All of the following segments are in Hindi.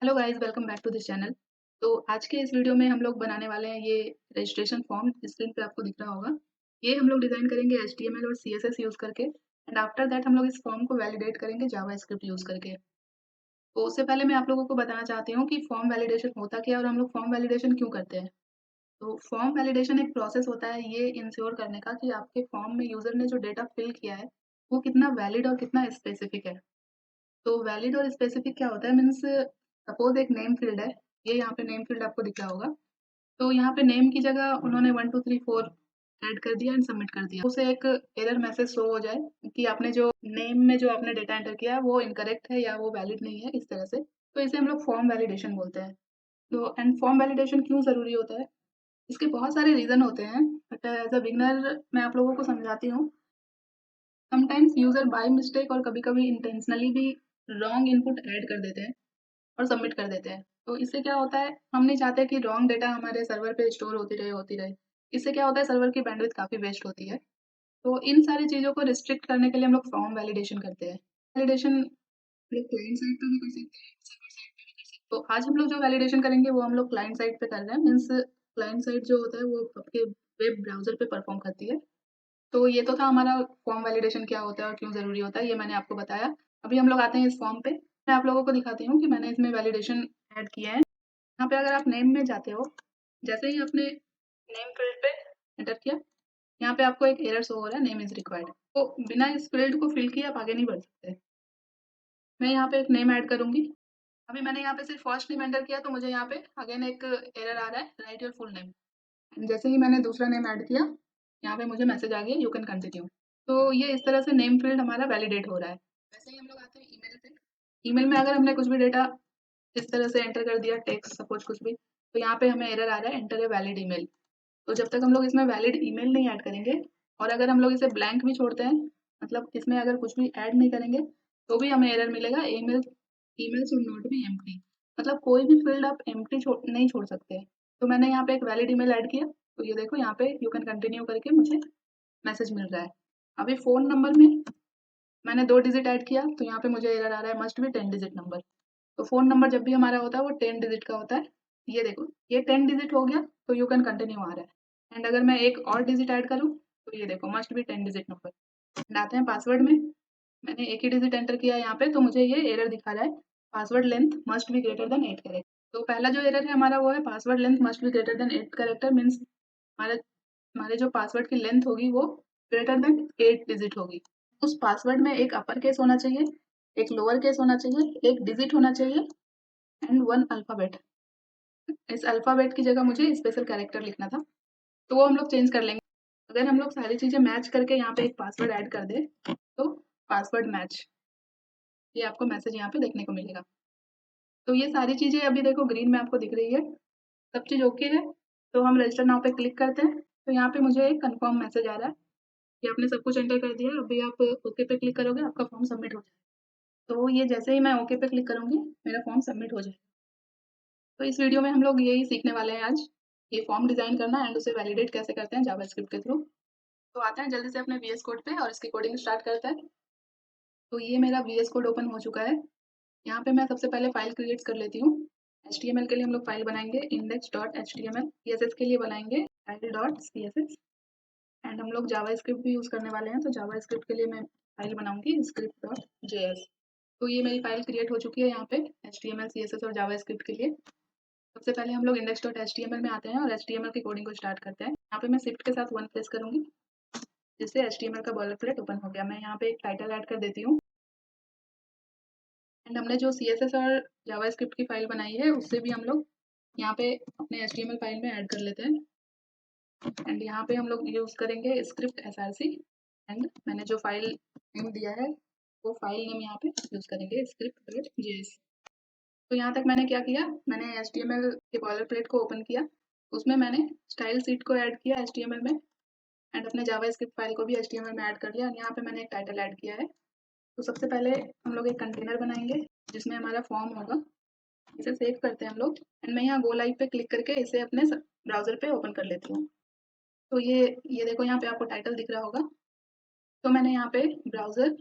Hello guys, welcome back to this channel. तो आज के इस वीडियो में हम लोग बनाने वाले हैं ये रजिस्ट्रेशन फॉर्म। स्क्रीन पे आपको दिख रहा होगा। ये हम लोग डिज़ाइन करेंगे HTML और CSS यूज़ करके एंड आफ्टर दैट हम लोग इस फॉर्म को वैलिडेट करेंगे जावास्क्रिप्ट यूज़ करके। तो उससे पहले मैं आप लोगों को बताना चाहती हूँ कि फॉर्म वैलिडेशन होता क्या है और हम लोग फॉर्म वैलिडेशन क्यों करते हैं। तो फॉर्म वैलिडेशन एक प्रोसेस होता है ये इंश्योर करने का कि आपके फॉर्म में यूज़र ने जो डेटा फिल किया है वो कितना वैलिड और कितना स्पेसिफिक है। तो वैलिड और स्पेसिफिक क्या होता है मीन्स सपोज एक नेम फील्ड है। ये यहाँ पे नेम फील्ड आपको दिख रहा होगा। तो यहाँ पे नेम की जगह उन्होंने 1 2 3 4 ऐड कर दिया एंड सबमिट कर दिया। उसे एक एरर मैसेज शो हो जाए कि आपने जो नेम में जो आपने डेटा एंटर किया है वो इनकरेक्ट है या वो वैलिड नहीं है, इस तरह से। तो इसे हम लोग फॉर्म वैलिडेशन बोलते हैं। तो एंड फॉर्म वैलिडेशन क्यों ज़रूरी होता है? इसके बहुत सारे रीज़न होते हैं, बट एज अ बिगनर मैं आप लोगों को समझाती हूँ। समटाइम्स यूज़र बाय मिस्टेक और कभी-कभी इंटेंशनली भी रॉन्ग इनपुट ऐड कर देते हैं और सबमिट कर देते हैं। तो इससे क्या होता है, हम नहीं चाहते कि रॉन्ग डेटा हमारे सर्वर पे स्टोर होती रहे। इससे क्या होता है, सर्वर की बैंडविड्थ काफ़ी वेस्ट होती है। तो इन सारी चीज़ों को रिस्ट्रिक्ट करने के लिए हम लोग फॉर्म वैलिडेशन करते हैं। वैलिडेशन लोग क्लाइंट साइड पे भी कर सकते हैं, सर्वर साइड पे भी कर सकते हैं। तो आज हम लोग जो वैलिडेशन करेंगे वो हम लोग क्लाइंट साइड पे कर रहे हैं। मीन्स क्लाइंट साइड जो होता है वो आपके वेब ब्राउज़र पे परफॉर्म करती है। तो ये तो था हमारा फॉर्म वैलिडेशन क्या होता है और क्यों ज़रूरी होता है, ये मैंने आपको बताया। अभी हम लोग आते हैं इस फॉर्म पे। मैं आप लोगों को दिखाती हूँ कि मैंने इसमें वैलिडेशन ऐड किया है। यहाँ पे अगर आप नेम में जाते हो, जैसे ही आपने नेम फील्ड पे एंटर किया, यहाँ पे आपको एक एरर शो हो रहा है, नेम इज़ रिक्वायर्ड। तो बिना इस फील्ड को फिल किए आप आगे नहीं बढ़ सकते। मैं यहाँ पे एक नेम ऐड करूँगी। अभी मैंने यहाँ पे सिर्फ फर्स्ट नेम एंटर किया तो मुझे यहाँ पे अगेन एक एरर आ रहा है, राइट योर फुल नेम। जैसे ही मैंने दूसरा नेम ऐड किया, यहाँ पे मुझे मैसेज आ गया यू कैन कंटिन्यू। तो ये इस तरह से नेम फील्ड हमारा वैलिडेट हो रहा है। वैसे ही हम लोग आते हैं ईमेल पे। ईमेल में अगर हमने कुछ भी डेटा इस तरह से एंटर कर दिया, टेक्स्ट सपोज कुछ भी, तो यहाँ पे हमें एरर आ रहा है एंटर ए वैलिड ईमेल। तो जब तक हम लोग इसमें वैलिड ईमेल नहीं ऐड करेंगे और अगर हम लोग इसे ब्लैंक भी छोड़ते हैं, मतलब इसमें अगर कुछ भी ऐड नहीं करेंगे, तो भी हमें एरर मिलेगा, email email should not be empty. मतलब कोई भी फील्ड आप एम्प्टी नहीं छोड़ सकते। तो मैंने यहाँ पे एक वैलिड ईमेल ऐड किया, तो ये देखो यहाँ पे यू कैन कंटिन्यू करके मुझे मैसेज मिल रहा है। अभी फ़ोन नंबर में मैंने 2 डिजिट ऐड किया, तो यहाँ पे मुझे एरर आ रहा है मस्ट बी 10 डिजिट नंबर। तो फ़ोन नंबर जब भी हमारा होता है वो 10 डिजिट का होता है। ये देखो, ये 10 डिजिट हो गया तो यू कैन कंटिन्यू आ रहा है। एंड अगर मैं एक और डिजिट ऐड करूँ, तो ये देखो must be 10 digit number. And आते हैं पासवर्ड में। मैंने एक ही डिजिट एंटर किया है यहाँ पे, तो मुझे ये एरर दिखा रहा है, password length must be greater than 8 character. तो पहला जो एरर है हमारा वो है password length must be greater than 8 character. Means हमारे हमारे जो पासवर्ड की लेंथ होगी वो ग्रेटर देन 8 डिजिट होगी। उस पासवर्ड में एक अपर केस होना चाहिए, एक लोअर केस होना चाहिए, एक डिजिट होना चाहिए एंड 1 अल्फ़ाबेट। इस अल्फ़ाबेट की जगह मुझे स्पेशल कैरेक्टर लिखना था, तो वो हम लोग चेंज कर लेंगे। अगर हम लोग सारी चीज़ें मैच करके यहाँ पे एक पासवर्ड ऐड कर दें, तो पासवर्ड मैच, ये आपको मैसेज यहाँ पे देखने को मिलेगा। तो ये सारी चीज़ें अभी देखो ग्रीन में आपको दिख रही है, सब चीज़ ओके है। तो हम रजिस्टर नाउ पे क्लिक करते हैं, तो यहाँ पे मुझे एक कन्फर्म मैसेज आ रहा है कि आपने सब कुछ एंटर कर दिया है, अभी आप ओके पे क्लिक करोगे, आपका फॉर्म सबमिट हो जाएगा। तो ये जैसे ही मैं ओके पे क्लिक करूँगी, मेरा फॉर्म सबमिट हो जाएगा। तो इस वीडियो में हम लोग यही सीखने वाले हैं आज, ये फॉर्म डिज़ाइन करना एंड उसे वैलिडेट कैसे करते हैं जावास्क्रिप्ट के थ्रू। तो आते हैं जल्दी से अपने वीएस कोड पे और इसकी कोडिंग स्टार्ट करते हैं। तो ये मेरा वीएस कोड ओपन हो चुका है। यहाँ पे मैं सबसे पहले फाइल क्रिएट कर लेती हूँ। HTML के लिए हम लोग फाइल बनाएंगे index.html, CSS के लिए बनाएंगे style.css एंड हम लोग जावास्क्रिप्ट भी यूज़ करने वाले हैं, तो जावास्क्रिप्ट के लिए मैं फाइल बनाऊंगी script.js। तो ये मेरी फाइल क्रिएट हो चुकी है यहाँ पे HTML, CSS और जावास्क्रिप्ट के लिए। सबसे पहले हम लोग index.html में आते हैं और HTML की कोडिंग को स्टार्ट करते हैं। यहाँ पे मैं शिफ्ट के साथ 1 प्रेस करूंगी, जिससे HTML का बॉयलरप्लेट ओपन हो गया। मैं यहाँ पे एक टाइटल ऐड कर देती हूँ एंड हमने जो CSS और जावास्क्रिप्ट की फाइल बनाई है उससे भी हम लोग यहाँ पे अपने HTML फाइल में ऐड कर लेते हैं। एंड यहाँ पे हम लोग यूज़ करेंगे स्क्रिप्ट src एंड मैंने जो फाइल नेम दिया है वो फाइल नेम यहाँ पे यूज़ करेंगे script.js। तो यहाँ तक मैंने क्या किया, मैंने HTML के बॉयलरप्लेट को ओपन किया, उसमें मैंने स्टाइल शीट को ऐड किया HTML में एंड अपने जावास्क्रिप्ट फाइल को भी HTML में ऐड कर लिया। यहाँ पे मैंने एक टाइटल ऐड किया है। तो सबसे पहले हम लोग एक कंटेनर बनाएंगे जिसमें हमारा फॉर्म होगा। इसे सेव करते हैं हम लोग एंड मैं यहाँ गो लाइव पे क्लिक करके इसे अपने ब्राउज़र पे ओपन कर लेती हूँ। तो ये देखो यहाँ पे आपको टाइटल दिख रहा होगा। तो मैंने यहाँ पे ब्राउज़र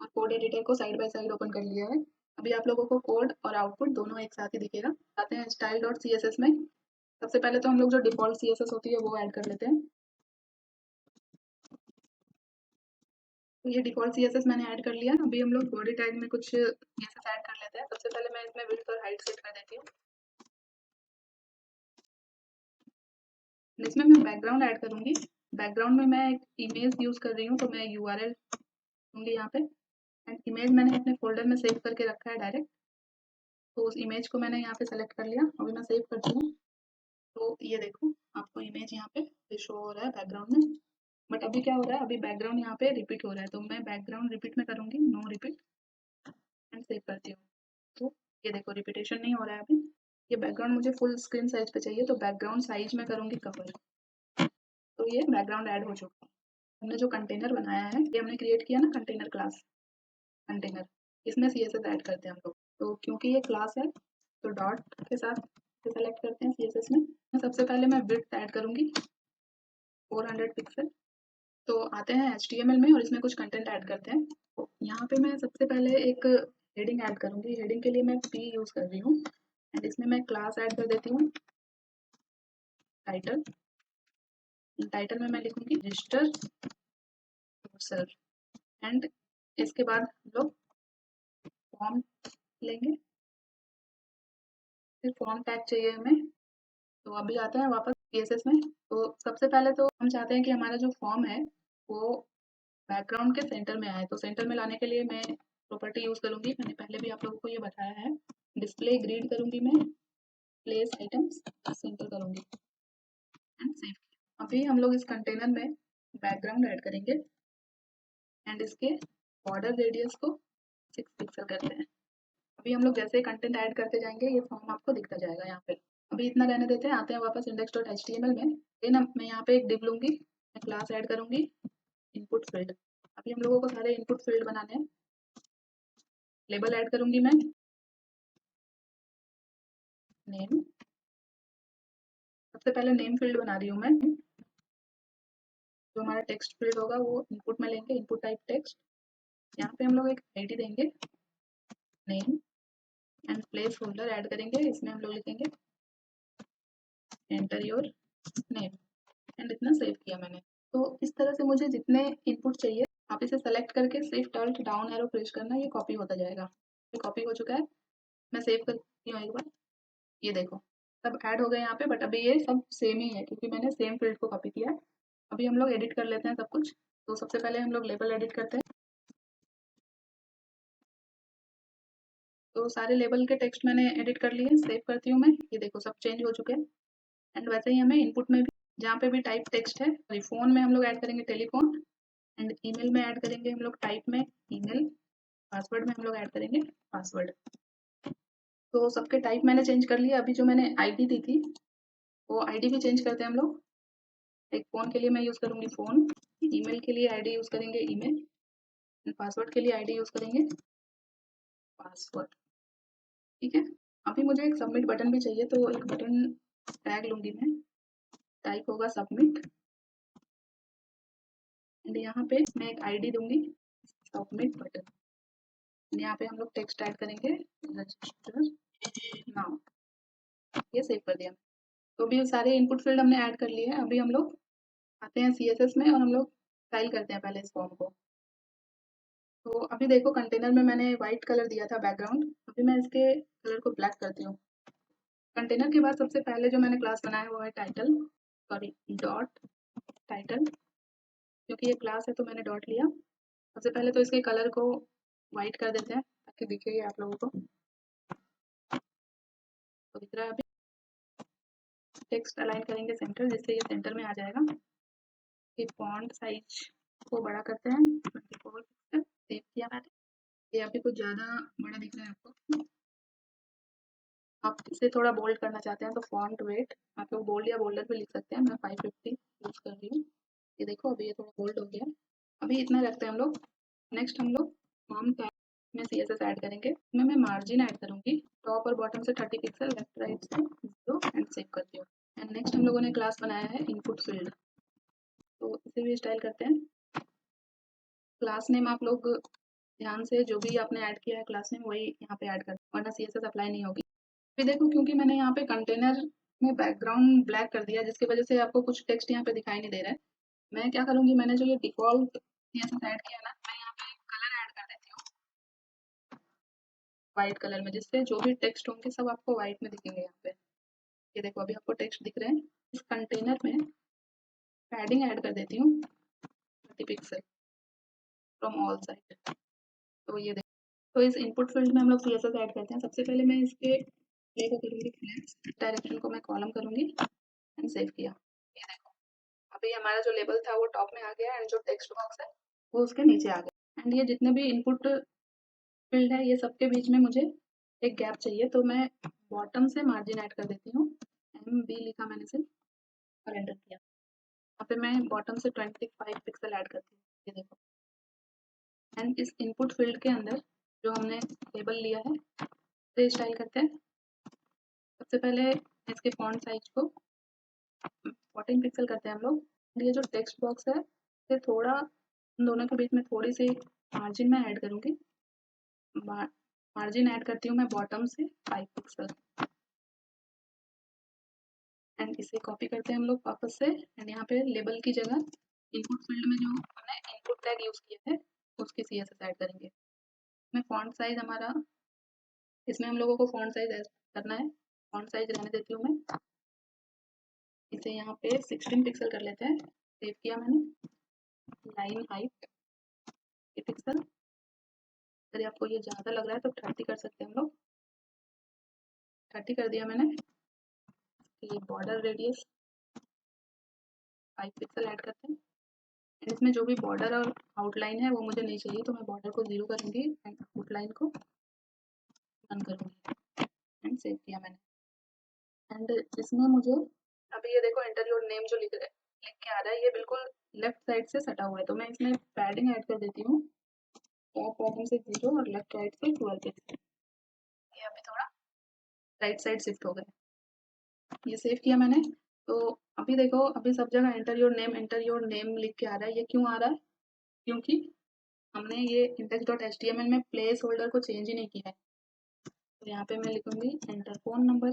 और कोड एडिटर को साइड बाय साइड ओपन कर लिया है। अभी आप लोगों को कोड और आउटपुट दोनों एक साथ ही दिखेगा। आते हैं स्टाइल डॉट CSS में। सबसे पहले तो हम लोग जो डिफ़ॉल्ट CSS होती है वो ऐड कर लेते हैं। तो ये डिफ़ॉल्ट CSS मैंने ऐड कर लिया। अभी हम लोग बॉडी टैग में कुछ CSS ऐड कर लेते हैं। सबसे पहले मैं इसमें विड्थ और हाइट सेट कर देती हूँ। इसमें मैं बैकग्राउंड ऐड करूँगी। बैकग्राउंड में मैं एक इमेज यूज़ कर रही हूँ, तो मैं URL दूँगी यहाँ पे। एंड इमेज मैंने अपने फ़ोल्डर में सेव करके रखा है डायरेक्ट। तो उस इमेज को मैंने यहाँ पे सेलेक्ट कर लिया। अभी मैं सेव करती हूँ। तो ये देखो, आपको इमेज यहाँ पे शो हो रहा है बैकग्राउंड में। बट अभी क्या हो रहा है, अभी बैकग्राउंड यहाँ पे रिपीट हो रहा है, तो मैं बैकग्राउंड रिपीट में करूँगी, नो रिपीट, एंड सेव करती हूँ। तो ये देखो, रिपीटेशन नहीं हो रहा है अभी। ये बैकग्राउंड मुझे फुल स्क्रीन साइज पे चाहिए, तो बैकग्राउंड साइज में करूँगी कवर। तो ये बैकग्राउंड ऐड हो चुका है। हमने जो कंटेनर बनाया है, ये हमने क्रिएट किया ना कंटेनर क्लास, कंटेनर, इसमें CSS ऐड करते हैं हम लोग। तो क्योंकि ये क्लास है, तो डॉट के साथ सेलेक्ट करते हैं CSS में। सबसे पहले मैं विड्थ ऐड करूँगी 400 पिक्सल। तो आते हैं HTML में और इसमें कुछ कंटेंट ऐड करते हैं। तो यहाँ पे मैं सबसे पहले एक हेडिंग ऐड करूँगी। हेडिंग के लिए मैं P यूज़ कर रही हूँ, एंड इसमें मैं क्लास ऐड कर देती हूँ, टाइटल। टाइटल में मैं लिखूँगी रजिस्टर योरसेल्फ, एंड इसके बाद हम लोग फॉर्म लेंगे। फिर फॉर्म टैग चाहिए हमें। तो अभी आते हैं वापस CSS में। तो सबसे पहले तो हम चाहते हैं कि हमारा जो फॉर्म है वो बैकग्राउंड के सेंटर में आए। तो सेंटर में लाने के लिए मैं प्रॉपर्टी यूज़ करूँगी। मैंने पहले भी आप लोगों को ये बताया है। डिस्प्ले ग्रिड करूँगी मैं, प्लेस आइटम्स सेंटर करूँगी, एंड सेव। अभी हम लोग इस कंटेनर में बैकग्राउंड ऐड करेंगे, एंड इसके बॉर्डर रेडियस को 6 पिक्सल करते हैं। अभी हम लोग जैसे कंटेंट ऐड करते जाएंगे, ये फॉर्म आपको दिखता जाएगा यहाँ पे। अभी इतना रहने देते हैं। आते हैं वापस index.html में। देन मैं यहाँ पे एक डिव लूँगी, मैं क्लास ऐड करूँगी इनपुट फील्ड। अभी हम लोगों को सारे इनपुट फील्ड बनाने हैं। लेबल ऐड करूँगी मैं, नेम। सबसे पहले नेम फील्ड बना रही हूँ मैं। जो हमारा टेक्स्ट फील्ड होगा वो इनपुट में लेंगे, इनपुट टाइप टेक्स्ट। यहाँ पे हम लोग एक आईडी देंगे, name, and place holder add करेंगे। इसमें हम लोग लिखेंगे एंटर योर नेम, एंड इतना सेव किया मैंने। तो इस तरह से मुझे जितने इनपुट चाहिए, आप इसे सेलेक्ट करके shift alt down arrow press करना, ये कॉपी होता जाएगा। ये कॉपी हो चुका है। मैं सेव करती हूँ एक बार। ये देखो, सब ऐड हो गए यहाँ पे, बट अभी ये सब सेम ही है क्योंकि मैंने सेम फील्ड को कॉपी किया है। अभी हम लोग एडिट कर लेते हैं सब कुछ। तो सबसे पहले हम लोग लेबल एडिट करते हैं। तो सारे लेबल के टेक्स्ट मैंने एडिट कर लिए, सेव करती हूँ मैं। ये देखो, सब चेंज हो चुके हैं। एंड वैसे ही हमें इनपुट में भी, जहाँ पे भी टाइप टेक्स्ट है, फ़ोन में हम लोग ऐड करेंगे टेलीफोन, एंड ईमेल में ऐड करेंगे हम लोग टाइप में ईमेल, पासवर्ड में हम लोग ऐड करेंगे पासवर्ड। तो सबके टाइप मैंने चेंज कर लिया। अभी जो मैंने आईडी दी थी, वो आईडी भी चेंज करते हैं हम लोग। एक फ़ोन के लिए मैं यूज़ करूँगी फ़ोन, ईमेल के लिए आईडी यूज़ करेंगे ईमेल, एंड पासवर्ड के लिए आईडी यूज़ करेंगे पासवर्ड। ठीक है। अभी मुझे एक सबमिट बटन भी चाहिए, तो एक बटन टैग लूँगी मैं, टाइप होगा सबमिट, एंड यहाँ पे मैं एक आईडी दूँगी सबमिट बटन। यहाँ पे हम लोग टेक्स्ट ऐड करेंगे रजिस्टर नाउ। ये सेव कर दिया। तो अभी सारे इनपुट फील्ड हमने ऐड कर लिए हैं। अभी हम लोग आते हैं CSS में और हम लोग स्टाइल करते हैं पहले इस फॉर्म को। तो अभी देखो, कंटेनर में मैंने व्हाइट कलर दिया था बैकग्राउंड। अभी मैं इसके कलर को ब्लैक करती हूँ। कंटेनर के बाद सबसे पहले जो मैंने क्लास बनाया वो है टाइटल, सॉरी डॉट टाइटल। क्योंकि ये क्लास है तो मैंने डॉट लिया। सबसे पहले तो इसके कलर को वाइट कर देते हैं ताकि दिखे आप लोगों को। तो दिख रहा है। अभी टेक्स्ट अलाइन करेंगे सेंटर, जिससे ये सेंटर में आ जाएगा। ये फॉन्ट साइज को बड़ा करते हैं 24 पिक्सल। सेव किया मैंने। ये अभी कुछ ज़्यादा बड़ा दिख रहा है आपको। आप इसे थोड़ा बोल्ड करना चाहते हैं तो फॉन्ट वेट आप लोग बोल्ड या बोल्डर भी लिख सकते हैं। मैं 550 यूज़ कर रही हूँ। ये देखो, अभी ये थोड़ा बोल्ड हो गया। अभी इतना रखते हैं हम लोग। नेक्स्ट हम लोग फॉर्म टैग में CSS ऐड करेंगे। इसमें मैं मार्जिन ऐड करूँगी, टॉप और बॉटम से 30 पिक्सल, लेफ्ट राइट से 0, एंड सेव करती हूँ। एंड नेक्स्ट हम लोगों ने क्लास बनाया है इनपुट फील्ड, तो इसे भी स्टाइल करते हैं। क्लास नेम आप लोग ध्यान से जो भी आपने ऐड किया है क्लास में वही यहाँ पे ऐड कर, वरना CSS अप्लाई नहीं होगी। फिर देखो क्योंकि मैंने यहाँ पे कंटेनर में बैकग्राउंड ब्लैक कर दिया जिसकी वजह से आपको कुछ टेक्स्ट यहाँ पे दिखाई नहीं दे रहा है। मैं क्या करूँगी, मैंने जो ये डिफ़ॉल्ट CSS ऐड किया ना, मैं यहाँ पे कलर ऐड कर देती हूँ व्हाइट कलर में, जिससे जो भी टेक्स्ट होंगे सब आपको व्हाइट में दिखेंगे यहाँ पे। ये देखो अभी आपको टेक्स्ट दिख रहे हैं। इस कंटेनर में पैडिंग ऐड कर देती हूँ 30 पिक्सल फ्रॉम ऑल साइड। तो ये देखो, तो इस इनपुट फील्ड में हम लोग CSS ऐड करते हैं। सबसे पहले मैं इसके प्ले को करूँगी फ्लेक्स, डायरेक्शन को मैं कॉलम करूँगी एंड सेव किया। ये देखो अभी हमारा जो लेबल था वो टॉप में आ गया एंड जो टेक्स्ट बॉक्स है वो उसके नीचे आ गया। एंड ये जितने भी इनपुट फील्ड है ये सबके बीच में मुझे एक गैप चाहिए, तो मैं बॉटम से मार्जिन ऐड कर देती हूँ। MB लिखा मैंने से और एंटर किया। यहाँ पे मैं बॉटम से 25 पिक्सल ऐड करती हूँ। ये देखो एंड इस इनपुट फील्ड के अंदर जो हमने लेबल लिया है उसे स्टाइल करते हैं। सबसे पहले इसके फॉन्ट साइज को 14 पिक्सल करते हैं हम लोग। ये जो टेक्स्ट बॉक्स है ये थोड़ा इन दोनों के बीच में थोड़ी सी मार्जिन में ऐड करूँगी। मार्जिन ऐड करती हूँ मैं बॉटम से 5 पिक्सल एंड इसे कॉपी करते हैं हम लोग वापस से एंड यहाँ पे लेबल की जगह इनपुट फील्ड में जो हमने इनपुट टैग यूज़ किया है उसके CSS ऐड करेंगे। इसमें फॉन्ट साइज हमारा, इसमें हम लोगों को फॉन्ट साइज ऐड करना है। फॉन्ट साइज रहने देती हूँ मैं, इसे यहाँ पे 16 पिक्सल कर लेते हैं। सेव किया मैंने। Line height 8 pixel. अगर आपको ये ज़्यादा लग रहा है तो 30 कर सकते हैं हम लोग। 30 कर दिया मैंने। ये बॉर्डर रेडियस 5 पिक्सल ऐड करते हैं एंड इसमें जो भी बॉर्डर और आउटलाइन है वो मुझे नहीं चाहिए, तो मैं बॉर्डर को 0 करूँगी एंड आउटलाइन को 1 करूँगी एंड सेव किया मैंने। एंड इसमें मुझे अभी ये देखो एंटर योर नेम जो लिख के आ रहा है ये बिल्कुल लेफ्ट साइड से सटा हुआ है, तो मैं इसमें पैडिंग ऐड कर देती हूँ। टॉप बॉटम से 0 और लेफ्ट राइट से 12 पिक्सल। ये अभी थोड़ा राइट साइड शिफ्ट हो गया। ये सेव किया मैंने। तो अभी देखो अभी सब जगह एंटर योर नेम लिख के आ रहा है। ये क्यों आ रहा है? क्योंकि हमने ये index.html में प्लेस होल्डर को चेंज ही नहीं किया है। तो यहाँ पे मैं लिखूंगी एंटर फोन नंबर।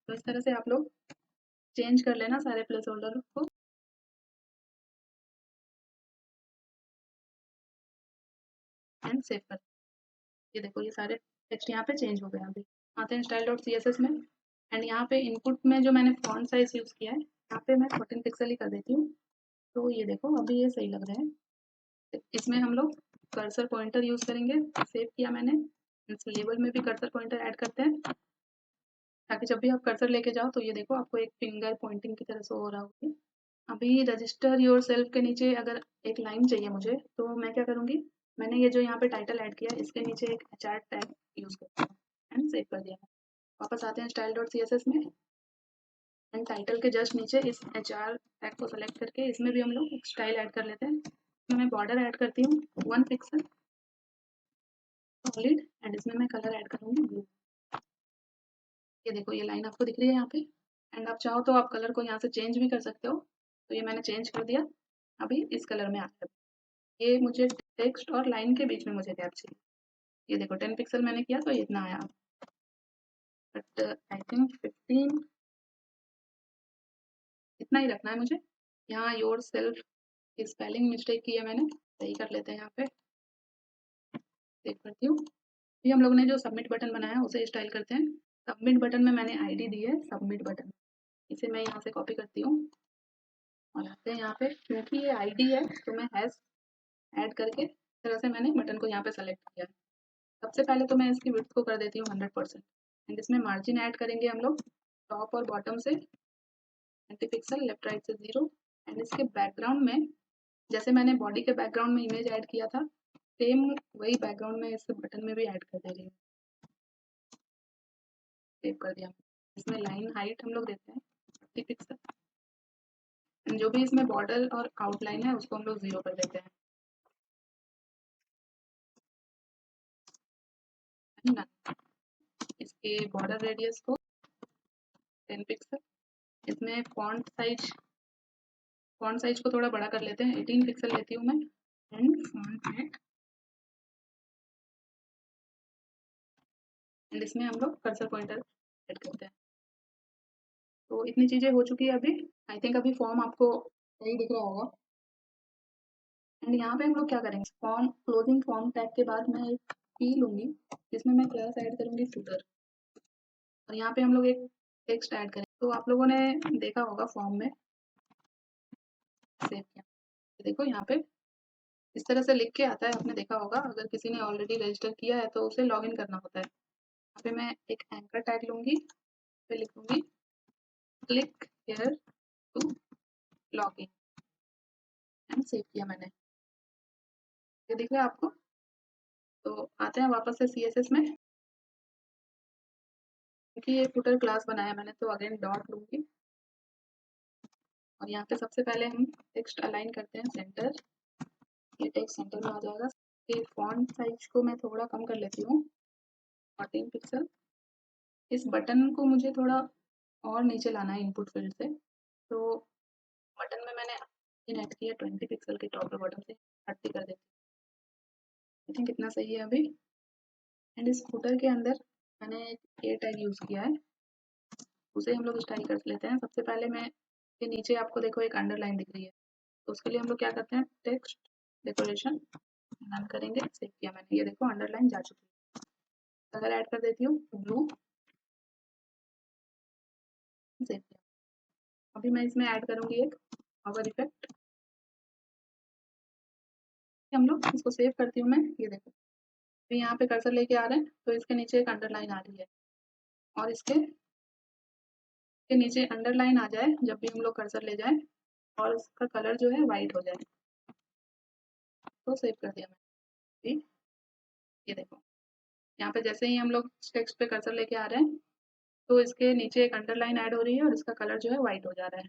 तो इस तरह से आप लोग चेंज कर लेना सारे प्लेस होल्डर को एंड सेव कर। ये देखो ये सारे टेक्स्ट यहाँ पे चेंज हो गए। अभी आते हैं style.css में एंड यहाँ पे इनपुट में जो मैंने फॉन्ट साइज यूज़ किया है यहाँ पे मैं 14 पिक्सल ही कर देती हूँ। तो ये देखो अभी ये सही लग रहा है। इसमें हम लोग कर्सर पॉइंटर यूज़ करेंगे। सेव किया मैंने। इस लेबल में भी कर्सर पॉइंटर ऐड करते हैं ताकि जब भी आप कर्सर लेके जाओ तो ये देखो आपको एक फिंगर पॉइंटिंग की तरह शो हो रहा होगी। अभी रजिस्टर योर सेल्फ के नीचे अगर एक लाइन चाहिए मुझे, तो मैं क्या करूँगी, मैंने ये जो यहाँ पे टाइटल ऐड किया इसके नीचे एक HR टैग यूज़ करती हूँ एंड सेव कर दिया। वापस आते हैं style.css में एंड टाइटल के जस्ट नीचे इस HR टैग को सेलेक्ट करके इसमें भी हम लोग एक स्टाइल ऐड कर लेते हैं। इसमें मैं बॉर्डर ऐड करती हूँ 1 पिक्सल सॉलिड एंड इसमें मैं कलर ऐड करूँगी ब्लू। ये देखो ये लाइन आपको दिख रही है यहाँ पे एंड आप चाहो तो आप कलर को यहाँ से चेंज भी कर सकते हो। तो ये मैंने चेंज कर दिया। अभी इस कलर में आ गया। ये मुझे टेक्स्ट और लाइन के बीच में मुझे गैप चाहिए। ये देखो 10 पिक्सल मैंने किया तो इतना आया, बट आई थिंक 15 इतना ही रखना है मुझे। यहाँ योर सेल्फ की स्पेलिंग मिस्टेक की है मैंने, सही कर लेते हैं यहाँ पे। सेव करती हूँ। अभी हम लोगों ने जो सबमिट बटन बनाया है उसे स्टाइल करते हैं। सबमिट बटन में मैंने ID दी है सबमिट बटन, इसे मैं यहाँ से कॉपी करती हूँ और आते हैं यहाँ पे। क्योंकि ये ID है तो मैं हैश ऐड करके इस तरह से मैंने बटन को यहाँ पे सेलेक्ट किया। सबसे पहले तो मैं इसकी विड्थ को कर देती हूँ 100% एंड इसमें मार्जिन ऐड करेंगे हम लोग टॉप और बॉटम से 20 पिक्सल, लेफ्ट राइट से 0 एंड इसके बैकग्राउंड में जैसे मैंने बॉडी के बैकग्राउंड में इमेज ऐड किया था सेम वही बैकग्राउंड में इस बटन में भी ऐड कर दे रही हूँ। सेव कर दिया। इसमें लाइन हाइट हम लोग देते हैं 30 पिक्सल एंड जो भी इसमें बॉर्डर और आउटलाइन है उसको हम लोग 0 कर देते हैं। ना इसके बॉर्डर रेडियस को 10 पिक्सल। इसमें फॉन्ट साइज को थोड़ा बड़ा कर लेते हैं, 18 पिक्सल लेती हूँ मैं एंड फॉन्ट एंड इसमें हम लोग कर्सर पॉइंटर ऐड करते हैं। तो इतनी चीज़ें हो चुकी है अभी। आई थिंक अभी फॉर्म आपको सही दिख रहा होगा। एंड यहाँ पे हम लोग क्या करेंगे, फॉर्म क्लोजिंग फॉर्म टैग के बाद मैं एक की लूँगी जिसमें मैं क्लास ऐड करूँगी फूटर, और यहाँ पे हम लोग एक टेक्स्ट ऐड करेंगे। तो आप लोगों ने देखा होगा फॉर्म में सेव किया, देखो यहाँ पे इस तरह से लिख के आता है, आपने देखा होगा। अगर किसी ने ऑलरेडी रजिस्टर किया है तो उसे लॉगिन करना होता है। यहाँ पे मैं एक एंकर टैग लूँगी, फिर लिखूँगी click here to login and save किया मैंने। ये दिख रहा है आपको? तो आते हैं वापस से CSS में, क्योंकि ये फुटर क्लास बनाया मैंने तो अगेन डॉट लूँगी, और यहाँ पे सबसे पहले हम टेक्स्ट अलाइन करते हैं सेंटर। ये टेक्स्ट सेंटर में आ जाएगा। ये फॉन्ट साइज को मैं थोड़ा कम कर लेती हूँ, 14 पिक्सल। इस बटन को मुझे थोड़ा और नीचे लाना है इनपुट फील्ड से, तो बटन में मैंने इन ऐड किया 20 पिक्सल के टॉप पे बटन से 30 कर देती हूँ। आई थिंक इतना सही है अभी। एंड इस फुटर के अंदर मैंने एक ए टैग यूज़ किया है, उसे हम लोग स्टाइल कर लेते हैं। सबसे पहले मैं के नीचे आपको देखो एक अंडरलाइन दिख रही है, तो उसके लिए हम लोग क्या करते हैं, टेक्स्ट डेकोरेशन रन करेंगे। सेव किया मैंने, ये देखो अंडरलाइन जा चुकी है। अगर ऐड कर देती हूँ ब्लू, सेव किया। अभी मैं इसमें ऐड करूँगी एक पावर इफेक्ट। हम लोग इसको सेव करती हूँ मैं, ये देखो अभी यहाँ पे कर्सर लेके आ रहे हैं तो इसके नीचे एक अंडरलाइन आ रही है, और इसके नीचे अंडरलाइन आ जाए जब भी हम लोग कर्सर ले जाए, और उसका कलर जो है वाइट हो जाए, तो सेव कर दिया मैंने। ये देखो यहाँ पे जैसे ही हम लोग टेक्स्ट पे कर्सर लेके आ रहे हैं तो इसके नीचे एक अंडरलाइन ऐड हो रही है और इसका कलर जो है वाइट हो जा रहा है।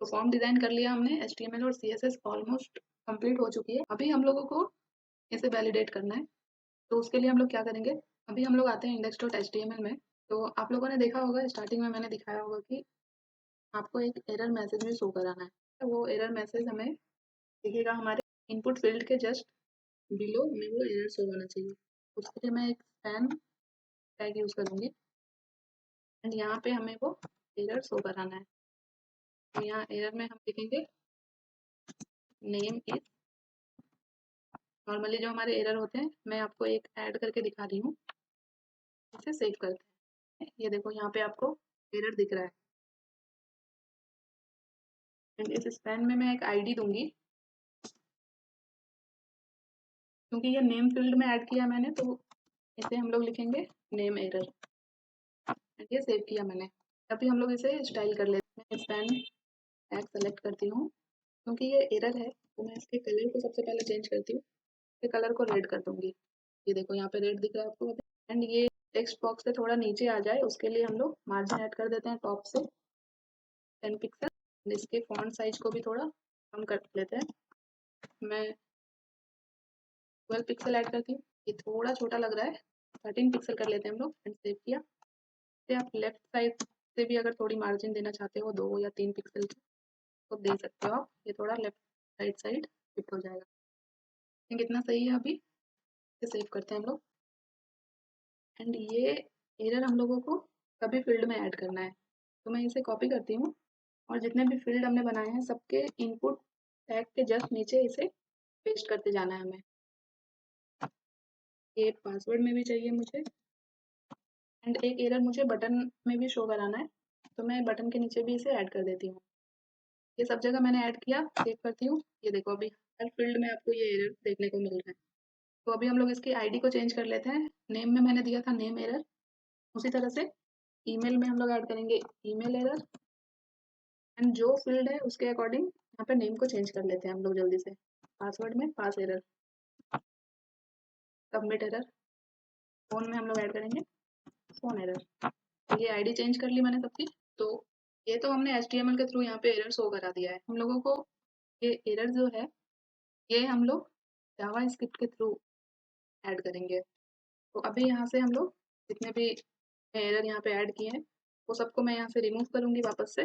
तो फॉर्म डिजाइन कर लिया हमने, HTML और CSS ऑलमोस्ट कंप्लीट हो चुकी है। अभी हम लोगों को इसे वैलिडेट करना है, तो उसके लिए हम लोग क्या करेंगे, अभी हम लोग आते हैं index.html में। तो आप लोगों ने देखा होगा, स्टार्टिंग में मैंने दिखाया होगा कि आपको एक एरर मैसेज भी शो कराना है। तो वो एरर मैसेज हमें दिखेगा हमारे इनपुट फील्ड के जस्ट बिलो, हमें वो एरर शो होना चाहिए। उसके लिए मैं एक स्पैन टैग यूज़ करूँगी, एंड यहाँ पे हमें वो एरर शो कराना है। तो यहाँ एरर में हम लिखेंगे नेम इज, नॉर्मली जो हमारे एरर होते हैं मैं आपको एक ऐड करके दिखा रही हूँ। इसे सेव करते हैं। ये देखो यहाँ पे आपको एरर दिख रहा है, एंड इस स्पैन में मैं एक आईडी दूंगी, क्योंकि ये नेम फील्ड में ऐड किया मैंने, तो इसे हम लोग लिखेंगे नेम एरर। ये सेव किया मैंने। अभी हम लोग इसे स्टाइल कर लेते हैं। स्पैन टैग सेलेक्ट करती हूँ, क्योंकि ये एरर है तो मैं इसके कलर को सबसे पहले चेंज करती हूँ। इसके कलर को रेड कर दूंगी। ये देखो यहाँ पे रेड दिख रहा है आपको। एंड ये टेक्स्ट बॉक्स से थोड़ा नीचे आ जाए उसके लिए हम लोग मार्जिन ऐड कर देते हैं टॉप से 10 पिक्सल। इसके फॉन्ट साइज को भी थोड़ा कम कर लेते हैं, मैं 12 पिक्सल ऐड करती हूँ। ये थोड़ा छोटा लग रहा है, 13 पिक्सल कर लेते हैं हम लोग, एंड सेव किया। फिर आप लेफ्ट साइड से भी अगर थोड़ी मार्जिन देना चाहते हो 2 या 3 पिक्सल की तो दे सकते हो आप। ये थोड़ा लेफ्ट साइड शिफ्ट हो जाएगा। कितना सही है अभी। इसे सेव करते हैं हम लोग, एंड ये एरर हम लोगों को सभी फील्ड में ऐड करना है। तो मैं इसे कॉपी करती हूँ, और जितने भी फील्ड हमने बनाए हैं सबके इनपुट टैग के जस्ट नीचे इसे पेस्ट करते जाना है हमें। ये पासवर्ड में भी चाहिए मुझे, एंड एक एरर मुझे बटन में भी शो कराना है, तो मैं बटन के नीचे भी इसे ऐड कर देती हूँ। ये सब जगह मैंने ऐड किया, सेव करती हूँ। ये देखो अभी हर फील्ड में आपको ये एरर देखने को मिल रहा है। तो अभी हम लोग इसकी आईडी को चेंज कर लेते हैं। नेम में मैंने दिया था नेम एरर, उसी तरह से ईमेल में हम लोग ऐड करेंगे ईमेल एरर, एंड जो फील्ड है उसके अकॉर्डिंग यहाँ पे नेम को चेंज कर लेते हैं हम लोग जल्दी से। पासवर्ड में पास एरर, सबमिट एरर, फ़ोन में हम लोग ऐड करेंगे फ़ोन एरर। ये आईडी चेंज कर ली मैंने सबकी। तो ये तो हमने HTML के थ्रू यहाँ पे एरर शो करा दिया है। हम लोगों को ये एरर जो है ये हम लोग जावा स्क्रिप्ट के थ्रू ऐड करेंगे। तो अभी यहाँ से हम लोग जितने भी एरर यहाँ पे ऐड किए हैं वो सबको मैं यहाँ से रिमूव करूँगी वापस से।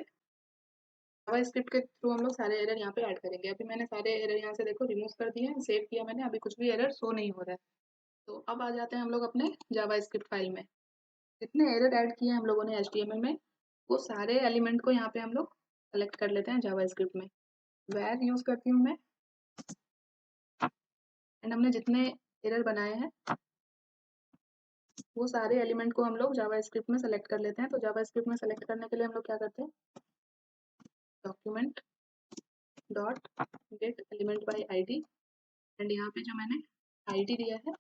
जावास्क्रिप्ट के थ्रू हम लोग सारे एरर यहाँ पे ऐड करेंगे। अभी मैंने सारे एरर यहाँ से देखो रिमूव कर दिए हैं, सेव किया मैंने, अभी कुछ भी एरर शो नहीं हो रहा है। तो अब आ जाते हैं हम लोग अपने जावास्क्रिप्ट फाइल में। जितने एरर ऐड किए हैं हम लोगों ने एचटीएमएल में, वो सारे एलिमेंट को यहाँ पे हम लोग सेलेक्ट कर लेते हैं जावास्क्रिप्ट में। वैर यूज करती हूँ मैं, एंड हमने जितने एरर बनाए हैं वो सारे एलिमेंट को हम लोग जावास्क्रिप्ट में सेलेक्ट कर लेते हैं। तो जावास्क्रिप्ट में सेलेक्ट करने के लिए हम लोग क्या करते हैं, document dot gate element by ID, and यहाँ पे जो मैंने आईडी दिया है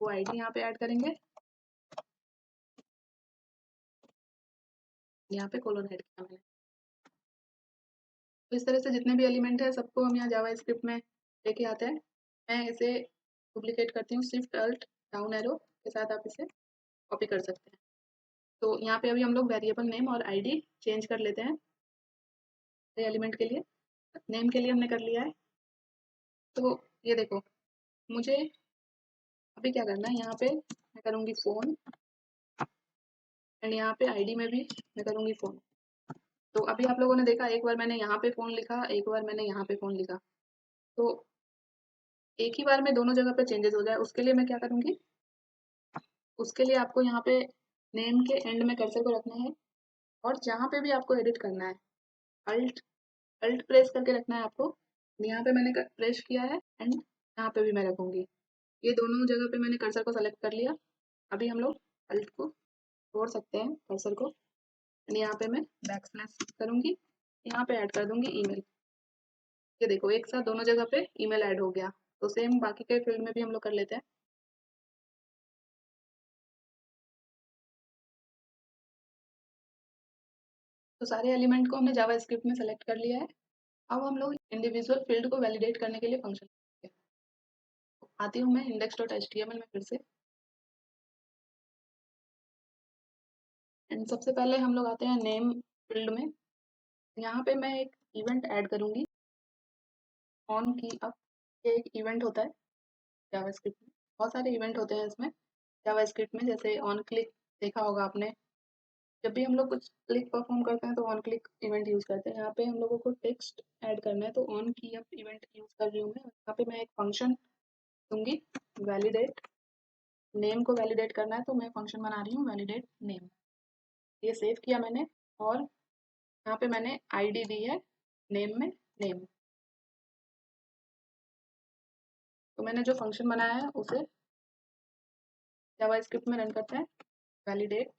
वो आईडी यहाँ पे ऐड करेंगे, यहाँ पे कोलोन ऐड किया मैंने। तो इस तरह से जितने भी एलिमेंट है सबको हम यहाँ जावास्क्रिप्ट में लेके आते हैं। मैं इसे डुप्लीकेट करती हूँ, शिफ्ट अल्ट डाउन एरो के साथ आप इसे कॉपी कर सकते हैं। तो यहाँ पे अभी हम लोग वेरिएबल नेम और आईडी चेंज कर लेते हैं एलिमेंट के लिए। नेम के लिए हमने कर लिया है। तो ये देखो, मुझे अभी क्या करना है, यहाँ पे मैं करूँगी फ़ोन, एंड यहाँ पे आईडी में भी मैं करूँगी फ़ोन। तो अभी आप लोगों ने देखा, एक बार मैंने यहाँ पे फ़ोन लिखा, एक बार मैंने यहाँ पे फ़ोन लिखा, तो एक ही बार में दोनों जगह पे चेंजेस हो जाए उसके लिए मैं क्या करूँगी, उसके लिए आपको यहाँ पे नेम के एंड में कर्सर को रखना है, और जहाँ पे भी आपको एडिट करना है अल्ट अल्ट प्रेस करके रखना है आपको। यहाँ पे मैंने प्रेस किया है, एंड यहाँ पे भी मैं रखूँगी। ये दोनों जगह पे मैंने कर्सर को सेलेक्ट कर लिया। अभी हम लोग अल्ट को छोड़ सकते हैं कर्सर को, एंड यहाँ पे मैं बैक स्लैश करूँगी, यहाँ पे ऐड कर दूँगी ईमेल। ये देखो एक साथ दोनों जगह पे ईमेल ऐड हो गया। तो सेम बाकी के फील्ड में भी हम लोग कर लेते हैं। तो सारे एलिमेंट को हमने जावास्क्रिप्ट में सेलेक्ट कर लिया है। अब हम लोग इंडिविजुअल फील्ड को वैलिडेट करने के लिए फंक्शन आती हूँ मैं index dot H T M L में फिर से, एंड सबसे पहले हम लोग आते हैं नेम फील्ड में। यहाँ पे मैं एक इवेंट ऐड करूँगी, ऑन की अप। ये एक इवेंट होता है जावास्क्रिप्ट में, बहुत सारे इवेंट होते हैं इसमें जावास्क्रिप्ट में, जैसे ऑन क्लिक देखा होगा आपने। जब भी हम लोग कुछ क्लिक परफॉर्म करते हैं तो ऑन क्लिक इवेंट यूज़ करते हैं। यहाँ पे हम लोगों को टेक्स्ट ऐड करना है, तो ऑन की अप इवेंट यूज़ कर रही हूँ मैं। यहाँ पे मैं एक फंक्शन दूंगी वैलिडेट नेम को वैलिडेट करना है, तो मैं फंक्शन बना रही हूँ वैलिडेट नेम। ये सेव किया मैंने, और यहाँ पे मैंने आईडी दी है नेम में नेम। तो मैंने जो फंक्शन बनाया है उसे जावास्क्रिप्ट में रन करते हैं, वैलिडेट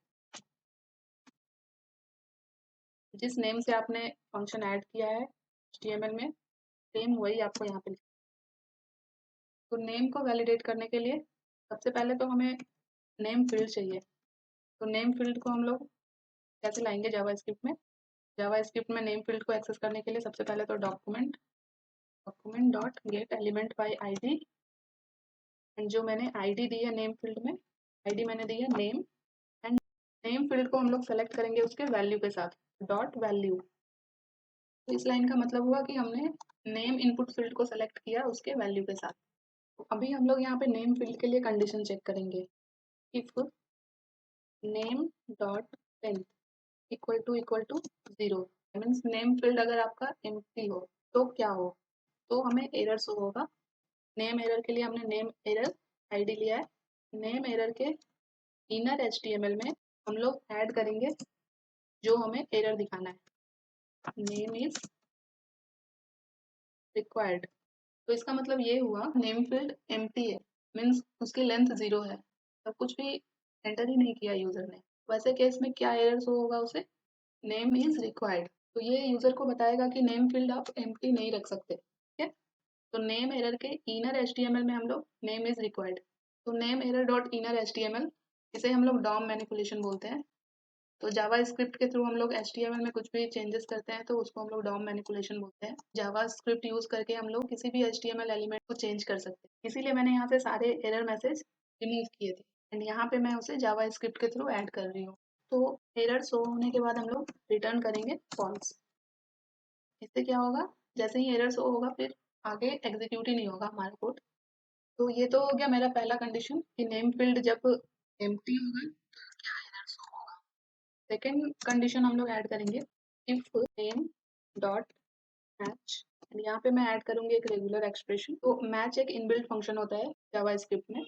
जिस नेम से आपने फंक्शन ऐड किया है एचटीएमएल में, सेम वही आपको यहाँ पे लिखना है। तो नेम को वैलिडेट करने के लिए सबसे पहले तो हमें नेम फील्ड चाहिए। तो नेम फील्ड को हम लोग कैसे लाएंगे जावास्क्रिप्ट में, जावास्क्रिप्ट में नेम फील्ड को एक्सेस करने के लिए सबसे पहले तो document dot gate element by ID, and जो मैंने आईडी दी है नेम फील्ड में, आईडी मैंने दी है नेम, एंड नेम फील्ड को हम लोग सेलेक्ट करेंगे उसके वैल्यू के साथ, डॉट वैल्यू। तो इस लाइन का मतलब हुआ कि हमने नेम इनपुट फील्ड को सेलेक्ट किया उसके वैल्यू के साथ। तो अभी हम लोग यहाँ पे नेम फील्ड के लिए कंडीशन चेक करेंगे, if name dot length equal to 0, means name field अगर आपका एम्प्टी हो तो क्या हो, तो हमें एरर शो होगा। नेम एरर के लिए हमने नेम एरर आईडी लिया है। नेम एरर के इनर एचटीएमएल में हम लोग ऐड करेंगे जो हमें एरर दिखाना है, नेम इज रिक्वायर्ड। तो इसका मतलब ये हुआ नेम फील्ड एम्प्टी है, मीन्स उसकी लेंथ 0 है, तो कुछ भी एंटर ही नहीं किया यूजर ने। वैसे केस में क्या एरर शो होगा उसे, नेम इज रिक्वायर्ड। तो ये यूजर को बताएगा कि नेम फील्ड आप एम्प्टी नहीं रख सकते, ठीक है। तो नेम एरर के इनर एचटीएमएल में हम लोग नेम इज रिक्वायर्ड, तो name error dot inner HTML, इसे हम लोग डॉम मैनिपुलेशन बोलते हैं। तो जावा स्क्रिप्ट के थ्रू हम लोग एचटीएमएल में कुछ भी चेंजेस करते हैं तो उसको हम लोग डॉम मैनिपुलेशन बोलते हैं। जावा स्क्रिप्ट यूज करके हम लोग किसी भी एचटीएमएल एलिमेंट को चेंज कर सकते हैं, इसीलिए मैंने यहाँ से सारे एरर मैसेज रिमूव किए थे, एंड यहाँ पे मैं उसे जावा स्क्रिप्ट के थ्रू ऐड कर रही हूँ। तो एरर शो होने के बाद हम लोग रिटर्न करेंगे फॉल्स। इससे क्या होगा, जैसे ही एरर शो होगा फिर आगे एग्जीक्यूट ही नहीं होगा हमारा कोड। तो ये तो हो गया मेरा पहला कंडीशन कि नेम फील्ड जब एम्प्टी होगा क्या एरर शो होगा। सेकेंड कंडीशन हम लोग ऐड करेंगे, इफ नेम डॉट मैच, यहाँ पे मैं ऐड करूंगी एक रेगुलर एक्सप्रेशन। तो मैच एक इनबिल्ट फंक्शन होता है जावास्क्रिप्ट में।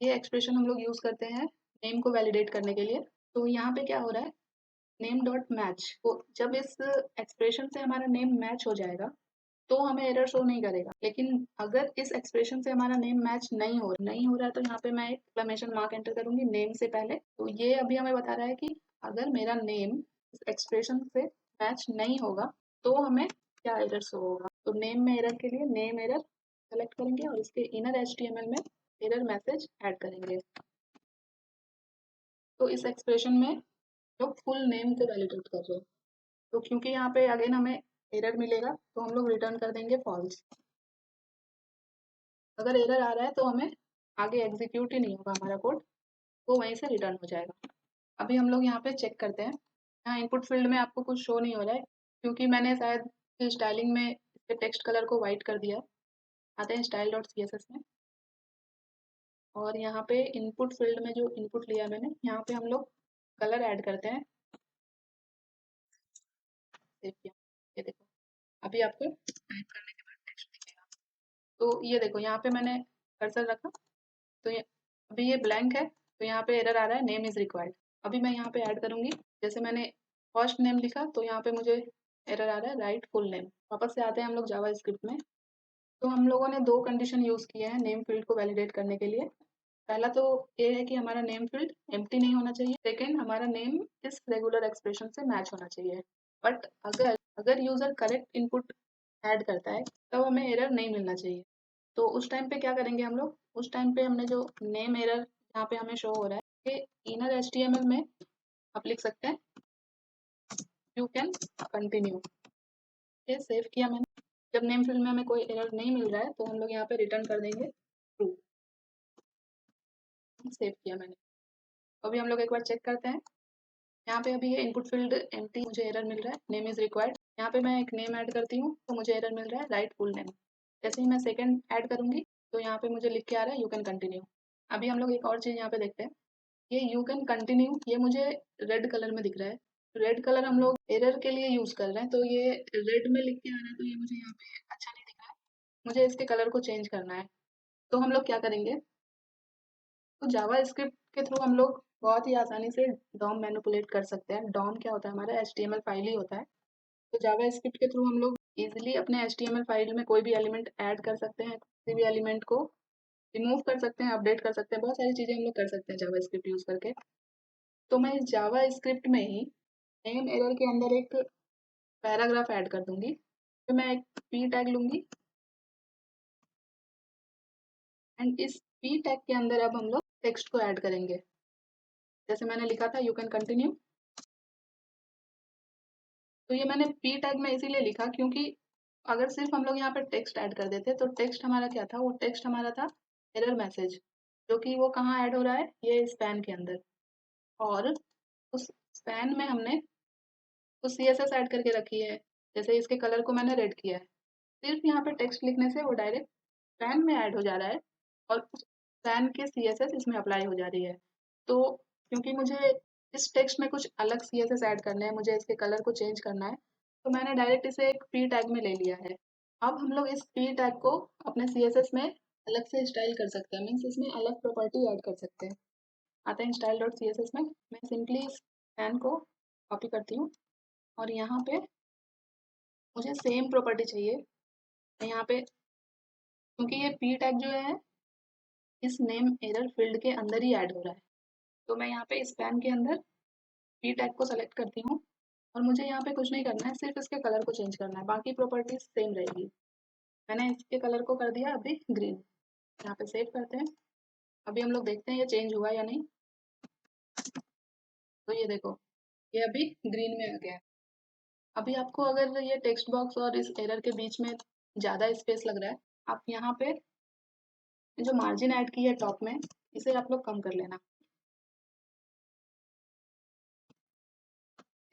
ये एक्सप्रेशन हम लोग यूज करते हैं नेम को वैलिडेट करने के लिए। तो यहाँ पे क्या हो रहा है, नेम डॉट मैच, तो जब इस एक्सप्रेशन से हमारा नेम मैच हो जाएगा तो हमें एरर शो नहीं करेगा। लेकिन अगर इस एक्सप्रेशन से हमारा नेम मैच नहीं हो रहा है तो यहाँ पे मैं एक एक्सक्लेमेशन मार्क एंटर करूंगी नेम से पहले। तो ये अभी हमें बता रहा है कि अगर मेरा नेम इस एक्सप्रेशन से मैच नहीं होगा तो हमें क्या एरर शो होगा। तो नेम में एरर के लिए नेम एरर सेलेक्ट करेंगे और इसके इनर एचटीएमएल में एरर मैसेज ऐड करेंगे। तो इस एक्सप्रेशन में लोग फुल नेम को वैलिडेट कर रहे हैं। तो क्योंकि यहाँ पे अगेन हमें एरर मिलेगा तो हम लोग रिटर्न कर देंगे फॉल्स। अगर एरर आ रहा है तो हमें आगे एग्जीक्यूट ही नहीं होगा हमारा कोड, वो वहीं से रिटर्न हो जाएगा। अभी हम लोग यहाँ पे चेक करते हैं। यहाँ इनपुट फील्ड में आपको कुछ शो नहीं हो रहा है क्योंकि मैंने शायद स्टाइलिंग में इसके टेक्स्ट कलर को वाइट कर दिया है। आते हैं style dot C S S में और यहाँ पे इनपुट फील्ड में जो इनपुट लिया मैंने यहाँ पे हम लोग कलर ऐड करते हैं। सेव किया, ये देखो अभी आपको टाइप करने के बाद टेक्स्ट दिखेगा। तो ये देखो यहाँ पे मैंने कर्सर रखा तो ये अभी ये ब्लैंक है तो यहाँ पे एरर आ रहा है नेम इज रिक्वायर्ड। अभी मैं यहाँ पे ऐड करूंगी, जैसे मैंने फर्स्ट नेम लिखा तो यहाँ पे मुझे एरर आ रहा है राइट फुल नेम। वापस से आते हैं हम लोग जावा स्क्रिप्ट में। तो हम लोगों ने दो कंडीशन यूज किए हैं नेम फील्ड को वैलिडेट करने के लिए। पहला तो ये है कि हमारा नेम फील्ड एम्प्टी नहीं होना चाहिए। सेकेंड, हमारा नेम इस रेगुलर एक्सप्रेशन से मैच होना चाहिए। बट अगर अगर यूजर करेक्ट इनपुट ऐड करता है तब हमें एरर नहीं मिलना चाहिए। तो उस टाइम पे क्या करेंगे हम लोग, उस टाइम पे हमने जो नेम एरर यहाँ पे हमें शो हो रहा है कि इनर एचटीएमएल में आप लिख सकते हैं यू कैन कंटिन्यू। ये सेव किया मैंने। जब नेम फील्ड में हमें कोई एरर नहीं मिल रहा है तो हम लोग यहाँ पे रिटर्न कर देंगे ट्रू। सेव किया मैंने। अभी हम लोग एक बार चेक करते हैं। यहाँ पे अभी ये इनपुट फील्ड एम्प्टी, मुझे एरर मिल रहा है नेम इज रिक्वायर्ड। यहाँ पे मैं एक नेम ऐड करती हूँ तो मुझे एरर मिल रहा है राइट फुल नेम। जैसे ही मैं सेकंड ऐड करूंगी तो यहाँ पे मुझे लिख के आ रहा है यू कैन कंटिन्यू। अभी हम लोग एक और चीज़ यहाँ पे देखते हैं। ये यू कैन कंटिन्यू ये मुझे रेड कलर में दिख रहा है। रेड कलर हम लोग एरर के लिए यूज कर रहे हैं तो ये रेड में लिख के आ रहा है तो ये मुझे यहाँ पे अच्छा नहीं दिख रहा है। मुझे इसके कलर को चेंज करना है। तो हम लोग क्या करेंगे, तो जावा स्क्रिप्ट के थ्रू हम लोग बहुत ही आसानी से डॉम मैनिपुलेट कर सकते हैं। डॉम क्या होता है, हमारा एचटीएमएल फाइल ही होता है। तो जावा स्क्रिप्ट के थ्रू हम लोग इजीली अपने एचटीएमएल फाइल में कोई भी एलिमेंट ऐड कर सकते हैं, किसी भी एलिमेंट को रिमूव कर सकते हैं, अपडेट कर सकते हैं, बहुत सारी चीज़ें हम लोग कर सकते हैं जावा स्क्रिप्ट यूज़ करके। तो मैं इस जावा स्क्रिप्ट में ही नेम एरर के अंदर एक पैराग्राफ ऐड कर दूंगी। तो मैं एक पी टैग लूंगी एंड इस पी टैग के अंदर अब हम लोग टेक्स्ट को ऐड करेंगे। जैसे मैंने लिखा था यू कैन कंटिन्यू, तो ये मैंने पी टैग में इसीलिए लिखा क्योंकि अगर सिर्फ हम लोग यहाँ पे टेक्स्ट ऐड कर देते तो टेक्स्ट हमारा क्या था, वो टेक्स्ट हमारा था एरर मैसेज, जो कि वो कहाँ ऐड हो रहा है, ये स्पैन के अंदर। और उस स्पैन में हमने कुछ CSS ऐड करके रखी है। जैसे इसके कलर को मैंने रेड किया है। सिर्फ यहाँ पे टेक्स्ट लिखने से वो डायरेक्ट स्पैन में ऐड हो जा रहा है और उस स्पैन के CSS इसमें अप्लाई हो जा रही है। तो क्योंकि मुझे इस टेक्स्ट में कुछ अलग CSS ऐड करने हैं, मुझे इसके कलर को चेंज करना है, तो मैंने डायरेक्ट इसे एक पी टैग में ले लिया है। अब हम लोग इस पी टैग को अपने CSS में अलग से स्टाइल कर सकते हैं, मीन्स इसमें अलग प्रॉपर्टी ऐड कर सकते हैं। आते हैं style dot C S S में। मैं सिंपली इस स्पैन को कॉपी करती हूँ और यहाँ पे मुझे सेम प्रॉपर्टी चाहिए। मैं यहाँ पे, क्योंकि ये पी टैग जो है इस नेम एरर फील्ड के अंदर ही ऐड हो रहा है, तो मैं यहाँ पे स्पैन के अंदर पी टैग को सेलेक्ट करती हूँ और मुझे यहाँ पे कुछ नहीं करना है, सिर्फ इसके कलर को चेंज करना है, बाकी प्रॉपर्टीज सेम रहेगी। मैंने इसके कलर को कर दिया अभी ग्रीन। यहाँ पे सेव करते हैं। अभी हम लोग देखते हैं ये चेंज हुआ या नहीं। तो ये देखो ये अभी ग्रीन में आ गया है। अभी आपको अगर ये टेक्स्ट बॉक्स और इस एरर के बीच में ज़्यादा स्पेस लग रहा है, आप यहाँ पे जो मार्जिन ऐड की है टॉप में, इसे आप लोग कम कर लेना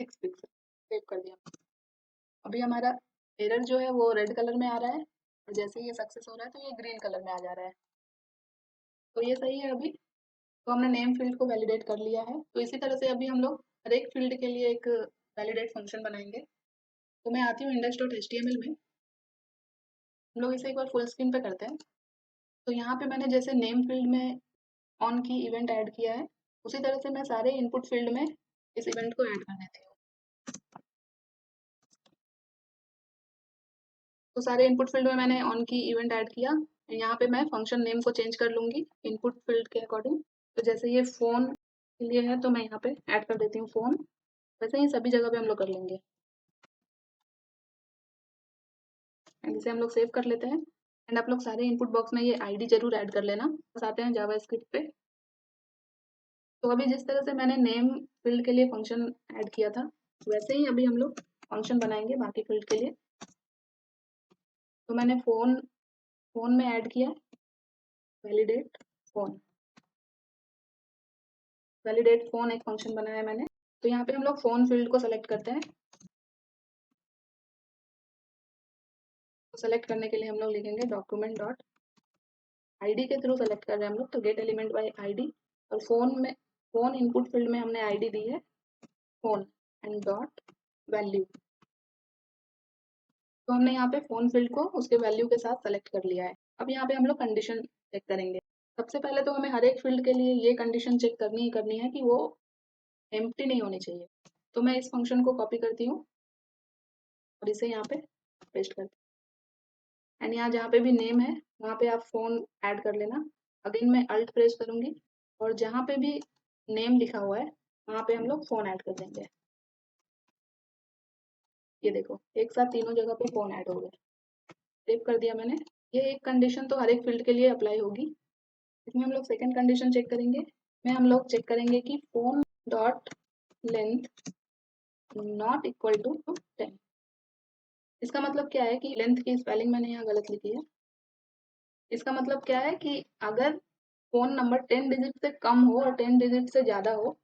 6 पिक्सल। सेव कर दिया। अभी हमारा एरर जो है वो रेड कलर में आ रहा है और जैसे ही ये सक्सेस हो रहा है तो ये ग्रीन कलर में आ जा रहा है। तो ये सही है। अभी तो हमने नेम फील्ड को वैलिडेट कर लिया है। तो इसी तरह से अभी हम लोग हर एक फील्ड के लिए एक वैलिडेट फंक्शन बनाएंगे। तो मैं आती हूँ index.html में। हम लोग इसे एक बार फुल स्क्रीन पे करते हैं। तो यहाँ पे मैंने जैसे नेम फील्ड में ऑन की इवेंट ऐड किया है, उसी तरह से मैं सारे इनपुट फील्ड में इस इवेंट को ऐड कर देती हूँ। तो सारे इनपुट फील्ड में मैंने ऑन की इवेंट ऐड किया। यहाँ पे मैं फंक्शन नेम को चेंज कर लूंगी इनपुट फील्ड के अकॉर्डिंग। तो जैसे ये फोन के लिए है तो मैं यहाँ पे ऐड कर देती हूँ फोन। वैसे ही सभी जगह पे हम लोग कर लेंगे एंड इसे हम लोग सेव कर लेते हैं। एंड आप लोग सारे इनपुट बॉक्स में ये आईडी जरूर ऐड कर लेना। बस आते हैं जावास्क्रिप्ट पे। तो अभी जिस तरह से मैंने नेम फील्ड के लिए फंक्शन ऐड किया था, वैसे ही अभी हम लोग फंक्शन बनाएंगे बाकी फील्ड के लिए। तो मैंने फोन फोन में ऐड किया वैलिडेट फोन। वैलिडेट फोन एक फंक्शन बनाया है मैंने। तो यहाँ पे हम लोग फोन फील्ड को सेलेक्ट करते हैं। तो सेलेक्ट करने के लिए हम लोग लिखेंगे डॉक्यूमेंट डॉट आईडी के थ्रू सेलेक्ट कर रहे हैं हम लोग, तो गेट एलिमेंट बाय आईडी। और फोन इनपुट फील्ड में हमने आईडी दी है फोन एंड डॉट वैल्यू। तो हमने यहाँ पे फोन फील्ड को उसके वैल्यू के साथ सेलेक्ट कर लिया है। अब यहाँ पे हम लोग कंडीशन चेक करेंगे। सबसे पहले तो हमें हर एक फील्ड के लिए ये कंडीशन चेक करनी ही करनी है कि वो एम्प्टी नहीं होनी चाहिए। तो मैं इस फंक्शन को कॉपी करती हूँ और इसे यहाँ पे पेस्ट करती हूँ। एंड यहाँ जहाँ पे भी नेम है वहाँ पे आप फोन ऐड कर लेना। अगेन मैं अल्ट प्रेस करूंगी और जहाँ पे भी नेम लिखा हुआ है वहाँ पे हम लोग फोन ऐड कर देंगे। ये देखो एक साथ तीनों जगह पे फोन ऐड हो गए। सेव कर दिया मैंने। ये एक कंडीशन तो हर एक फील्ड के लिए अप्लाई होगी। इसमें हम लोग सेकंड कंडीशन चेक करेंगे। में हम लोग चेक करेंगे कि phone dot length not equal to 10। इसका मतलब क्या है कि लेंथ की स्पेलिंग मैंने यहाँ गलत लिखी है। इसका मतलब क्या है कि अगर फोन नंबर 10 डिजिट से कम हो और 10 डिजिट से ज़्यादा हो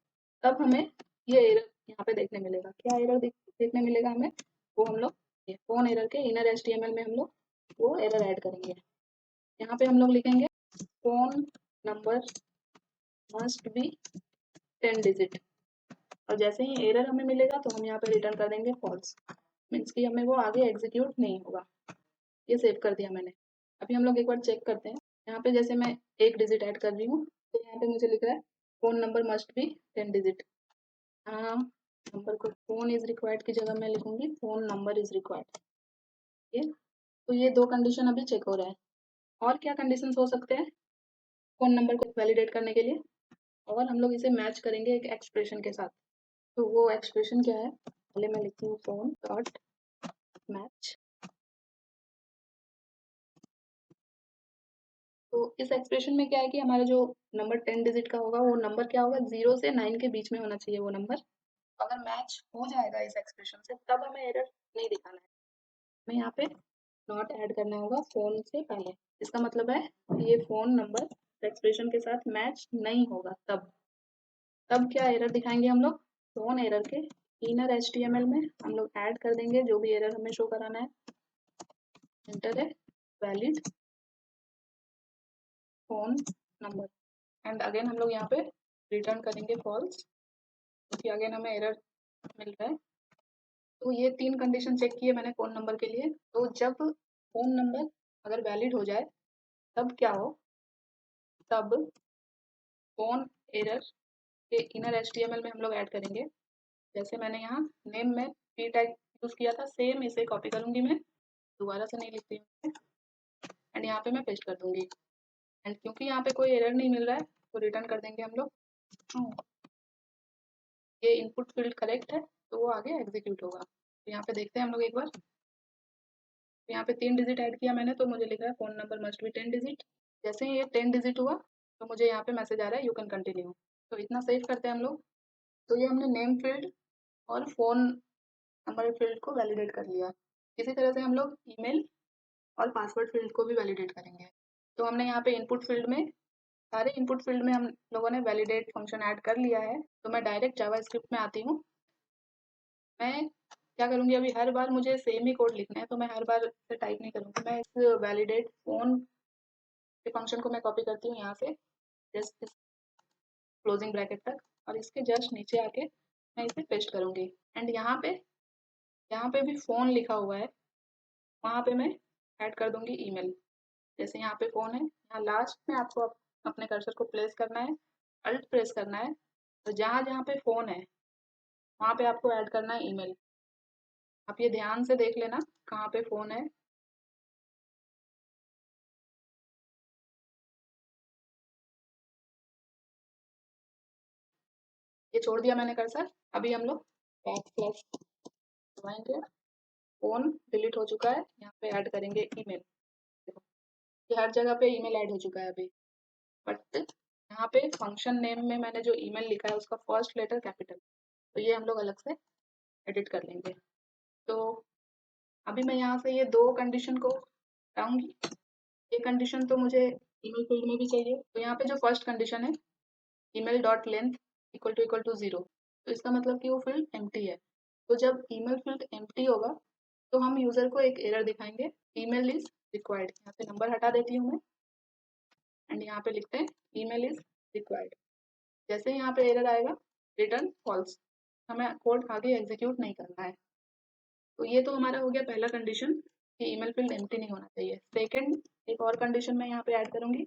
तब हमें ये एरर यहाँ पे देखने मिलेगा। क्या एरर देखने मिलेगा हमें? वो हम लोग फोन एरर के इनर एचटीएमएल में हम लोग वो एरर ऐड करेंगे। यहाँ पे हम लोग लिखेंगे phone number must be 10 digit. और जैसे ही एरर हमें मिलेगा तो हम यहाँ पे रिटर्न कर देंगे फॉल्स। मीन्स कि हमें वो आगे एग्जीक्यूट नहीं होगा। ये सेव कर दिया मैंने। अभी हम लोग एक बार चेक करते हैं। यहाँ पे जैसे मैं एक डिजिट ऐड कर रही हूँ तो यहाँ पे मुझे लिख रहा है phone number must be 10 digit. हाँ, नंबर को फोन इज रिक्वायर्ड की जगह मैं लिखूंगी फोन नंबर इज रिक्वायर्ड। ये तो ये दो कंडीशन अभी चेक हो रहा है। और क्या कंडीशंस हो सकते हैं फोन नंबर को वैलिडेट करने के लिए? और हम लोग इसे मैच करेंगे एक एक्सप्रेशन के साथ। तो वो एक्सप्रेशन क्या है? पहले मैं लिखती हूँ फोन डॉट मैच। तो इस एक्सप्रेशन में क्या है कि हमारा जो नंबर 10 डिजिट का होगा वो नंबर क्या होगा 0 से 9 के बीच में होना चाहिए वो नंबर। अगर मैच हो जाएगा इस एक्सप्रेशन से तब हमें एरर नहीं दिखाना है। हमें यहाँ पे नॉट ऐड करना होगा फोन से पहले। इसका मतलब है कि ये फोन नंबर एक्सप्रेशन के साथ मैच नहीं होगा। तब क्या एरर दिखाएंगे हम लोग? फोन एरर के इनर एचटीएमएल में हम लोग ऐड कर देंगे जो भी एरर हमें शो कराना है। एंटर है valid phone number and again हम लोग यहाँ पे रिटर्न करेंगे फॉल्स क्योंकि अगेन हमें एरर मिल रहा है। तो ये तीन कंडीशन चेक किए मैंने फोन नंबर के लिए। तो जब फोन नंबर अगर वैलिड हो जाए तब क्या हो? तब फोन एरर के इनर एचटीएमएल में हम लोग ऐड करेंगे। जैसे मैंने यहाँ नेम में पी टैग यूज किया था सेम इसे कॉपी करूंगी मैं। दोबारा से नहीं लिखती हूँ एंड यहाँ पे मैं पेस्ट कर दूंगी। एंड क्योंकि यहाँ पे कोई एरर नहीं मिल रहा है तो रिटर्न कर देंगे हम लोग ट्रू। ये इनपुट फील्ड करेक्ट है तो वो आगे एग्जीक्यूट होगा। तो यहाँ पे देखते हैं हम लोग एक बार। तो यहाँ पे 3 डिजिट ऐड किया मैंने तो मुझे लिख रहा है phone number must be 10 digit. जैसे ही ये 10 डिजिट हुआ तो मुझे यहाँ पे मैसेज आ रहा है यू कैन कंटिन्यू। तो इतना सेव करते हैं हम लोग। तो ये हमने नेम फील्ड और फोन नंबर फील्ड को वैलिडेट कर लिया। इसी तरह से हम लोग ईमेल और पासवर्ड फील्ड को भी वैलिडेट करेंगे। तो हमने यहाँ पे इनपुट फील्ड में सारे इनपुट फील्ड में हम लोगों ने वैलिडेट फंक्शन ऐड कर लिया है। तो मैं डायरेक्ट जावास्क्रिप्ट में आती हूँ। मैं क्या करूँगी अभी हर बार मुझे सेम ही कोड लिखना है तो मैं हर बार से टाइप नहीं करूँगी। मैं इस वैलिडेट फोन के फंक्शन को मैं कॉपी करती हूँ यहाँ से जस्ट इस क्लोजिंग ब्रैकेट तक और इसके जस्ट नीचे आके मैं इसे पेस्ट करूँगी। एंड यहाँ पे यहाँ पे भी फ़ोन लिखा हुआ है, वहाँ पे मैं ऐड कर दूँगी ईमेल। जैसे यहाँ पे फ़ोन है, यहाँ लास्ट में आपको अपने कर्सर को प्लेस करना है, अल्ट प्रेस करना है, तो जहाँ-जहाँ पे फ़ोन है, वहाँ पे आपको ऐड करना है ईमेल। आप ये ध्यान से देख लेना कहाँ पे फ़ोन है। ये छोड़ दिया मैंने कर्सर। अभी हम लोग बैक स्लैश दबाएँगे, फ़ोन डिलीट हो चुका है, यहाँ पे ऐड करेंगे ईमेल। देखो, ये हर जगह पे ईमेल ऐड हो चुका है अभी। बट यहाँ पे फंक्शन नेम में मैंने जो ईमेल लिखा है उसका फर्स्ट लेटर कैपिटल, तो ये हम लोग अलग से एडिट कर लेंगे। तो अभी मैं यहाँ से ये 2 कंडीशन को हटाऊँगी। ये कंडीशन तो मुझे ईमेल फील्ड में भी चाहिए। तो यहाँ पे जो फर्स्ट कंडीशन है, email dot length equal to 0, तो इसका मतलब कि वो फील्ड एम्प्टी है। तो जब ईमेल फील्ड एम्प्टी होगा, तो हम यूज़र को एक एरर दिखाएँगे, ईमेल इज़ रिक्वायर्ड। यहाँ से नंबर हटा देती हूँ मैं एंड यहाँ पे लिखते हैं ईमेल इज़ रिक्वायर्ड। जैसे ही यहाँ पे एरर आएगा, रिटर्न फॉल्स। हमें कोड आगे एग्जीक्यूट नहीं करना है। तो ये तो हमारा हो गया पहला कंडीशन कि ईमेल फील्ड एम्प्टी नहीं होना चाहिए। सेकंड, एक और कंडीशन मैं यहाँ पे ऐड करूँगी,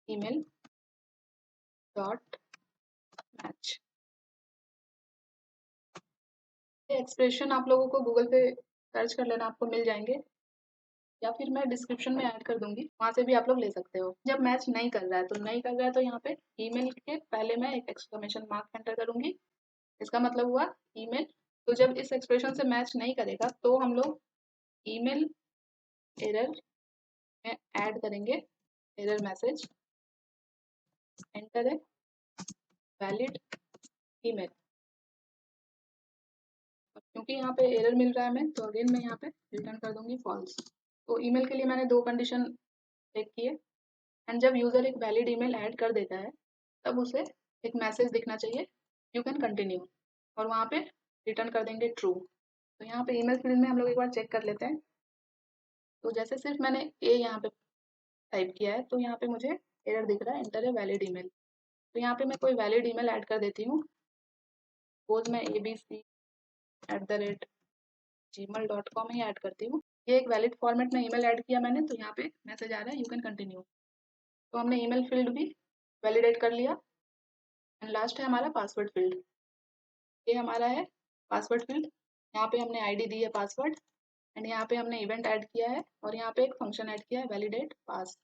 ईमेल डॉट मैच। ये एक्सप्रेशन आप लोगों को गूगल पे सर्च कर लेना, आपको मिल जाएंगे, या फिर मैं डिस्क्रिप्शन में ऐड कर दूंगी, वहाँ से भी आप लोग ले सकते हो। जब मैच नहीं कर रहा है तो नहीं कर रहा है, तो यहाँ पे ईमेल के पहले मैं एक एक्सक्लेमेशन मार्क एंटर करूंगी। इसका मतलब हुआ ईमेल। तो जब इस एक्सप्रेशन से मैच नहीं करेगा तो हम लोग ईमेल एरर में ऐड करेंगे एरर मैसेज, एंटर है वैलिड ईमेल। क्योंकि यहाँ पे एरर मिल रहा है मैं, तो अगेन मैं यहाँ पे रिटर्न कर दूंगी फॉल्स। तो ईमेल के लिए मैंने 2 कंडीशन चेक किए एंड जब यूज़र एक वैलिड ईमेल ऐड कर देता है, तब उसे एक मैसेज दिखना चाहिए, यू कैन कंटिन्यू, और वहाँ पे रिटर्न कर देंगे ट्रू। तो यहाँ पे ईमेल फील्ड में हम लोग एक बार चेक कर लेते हैं। तो जैसे सिर्फ मैंने ए यहाँ पे टाइप किया है, तो यहाँ पे मुझे एरर दिख रहा है, एंटर है वैलिड ईमेल। तो यहाँ पे मैं कोई वैलिड ईमेल ऐड कर देती हूँ। सपोज मैं abc@gmail.com ही ऐड करती हूँ। ये एक वैलिड फॉर्मेट में ईमेल ऐड किया मैंने, तो यहाँ पे मैसेज आ रहा है यू कैन कंटिन्यू। तो हमने ईमेल फील्ड भी वैलिडेट कर लिया एंड लास्ट है हमारा पासवर्ड फील्ड। ये हमारा है पासवर्ड फील्ड। यहाँ पे हमने आईडी दी है पासवर्ड एंड यहाँ पे हमने इवेंट ऐड किया है और यहाँ पे एक फंक्शन ऐड किया है वैलिडेट पास।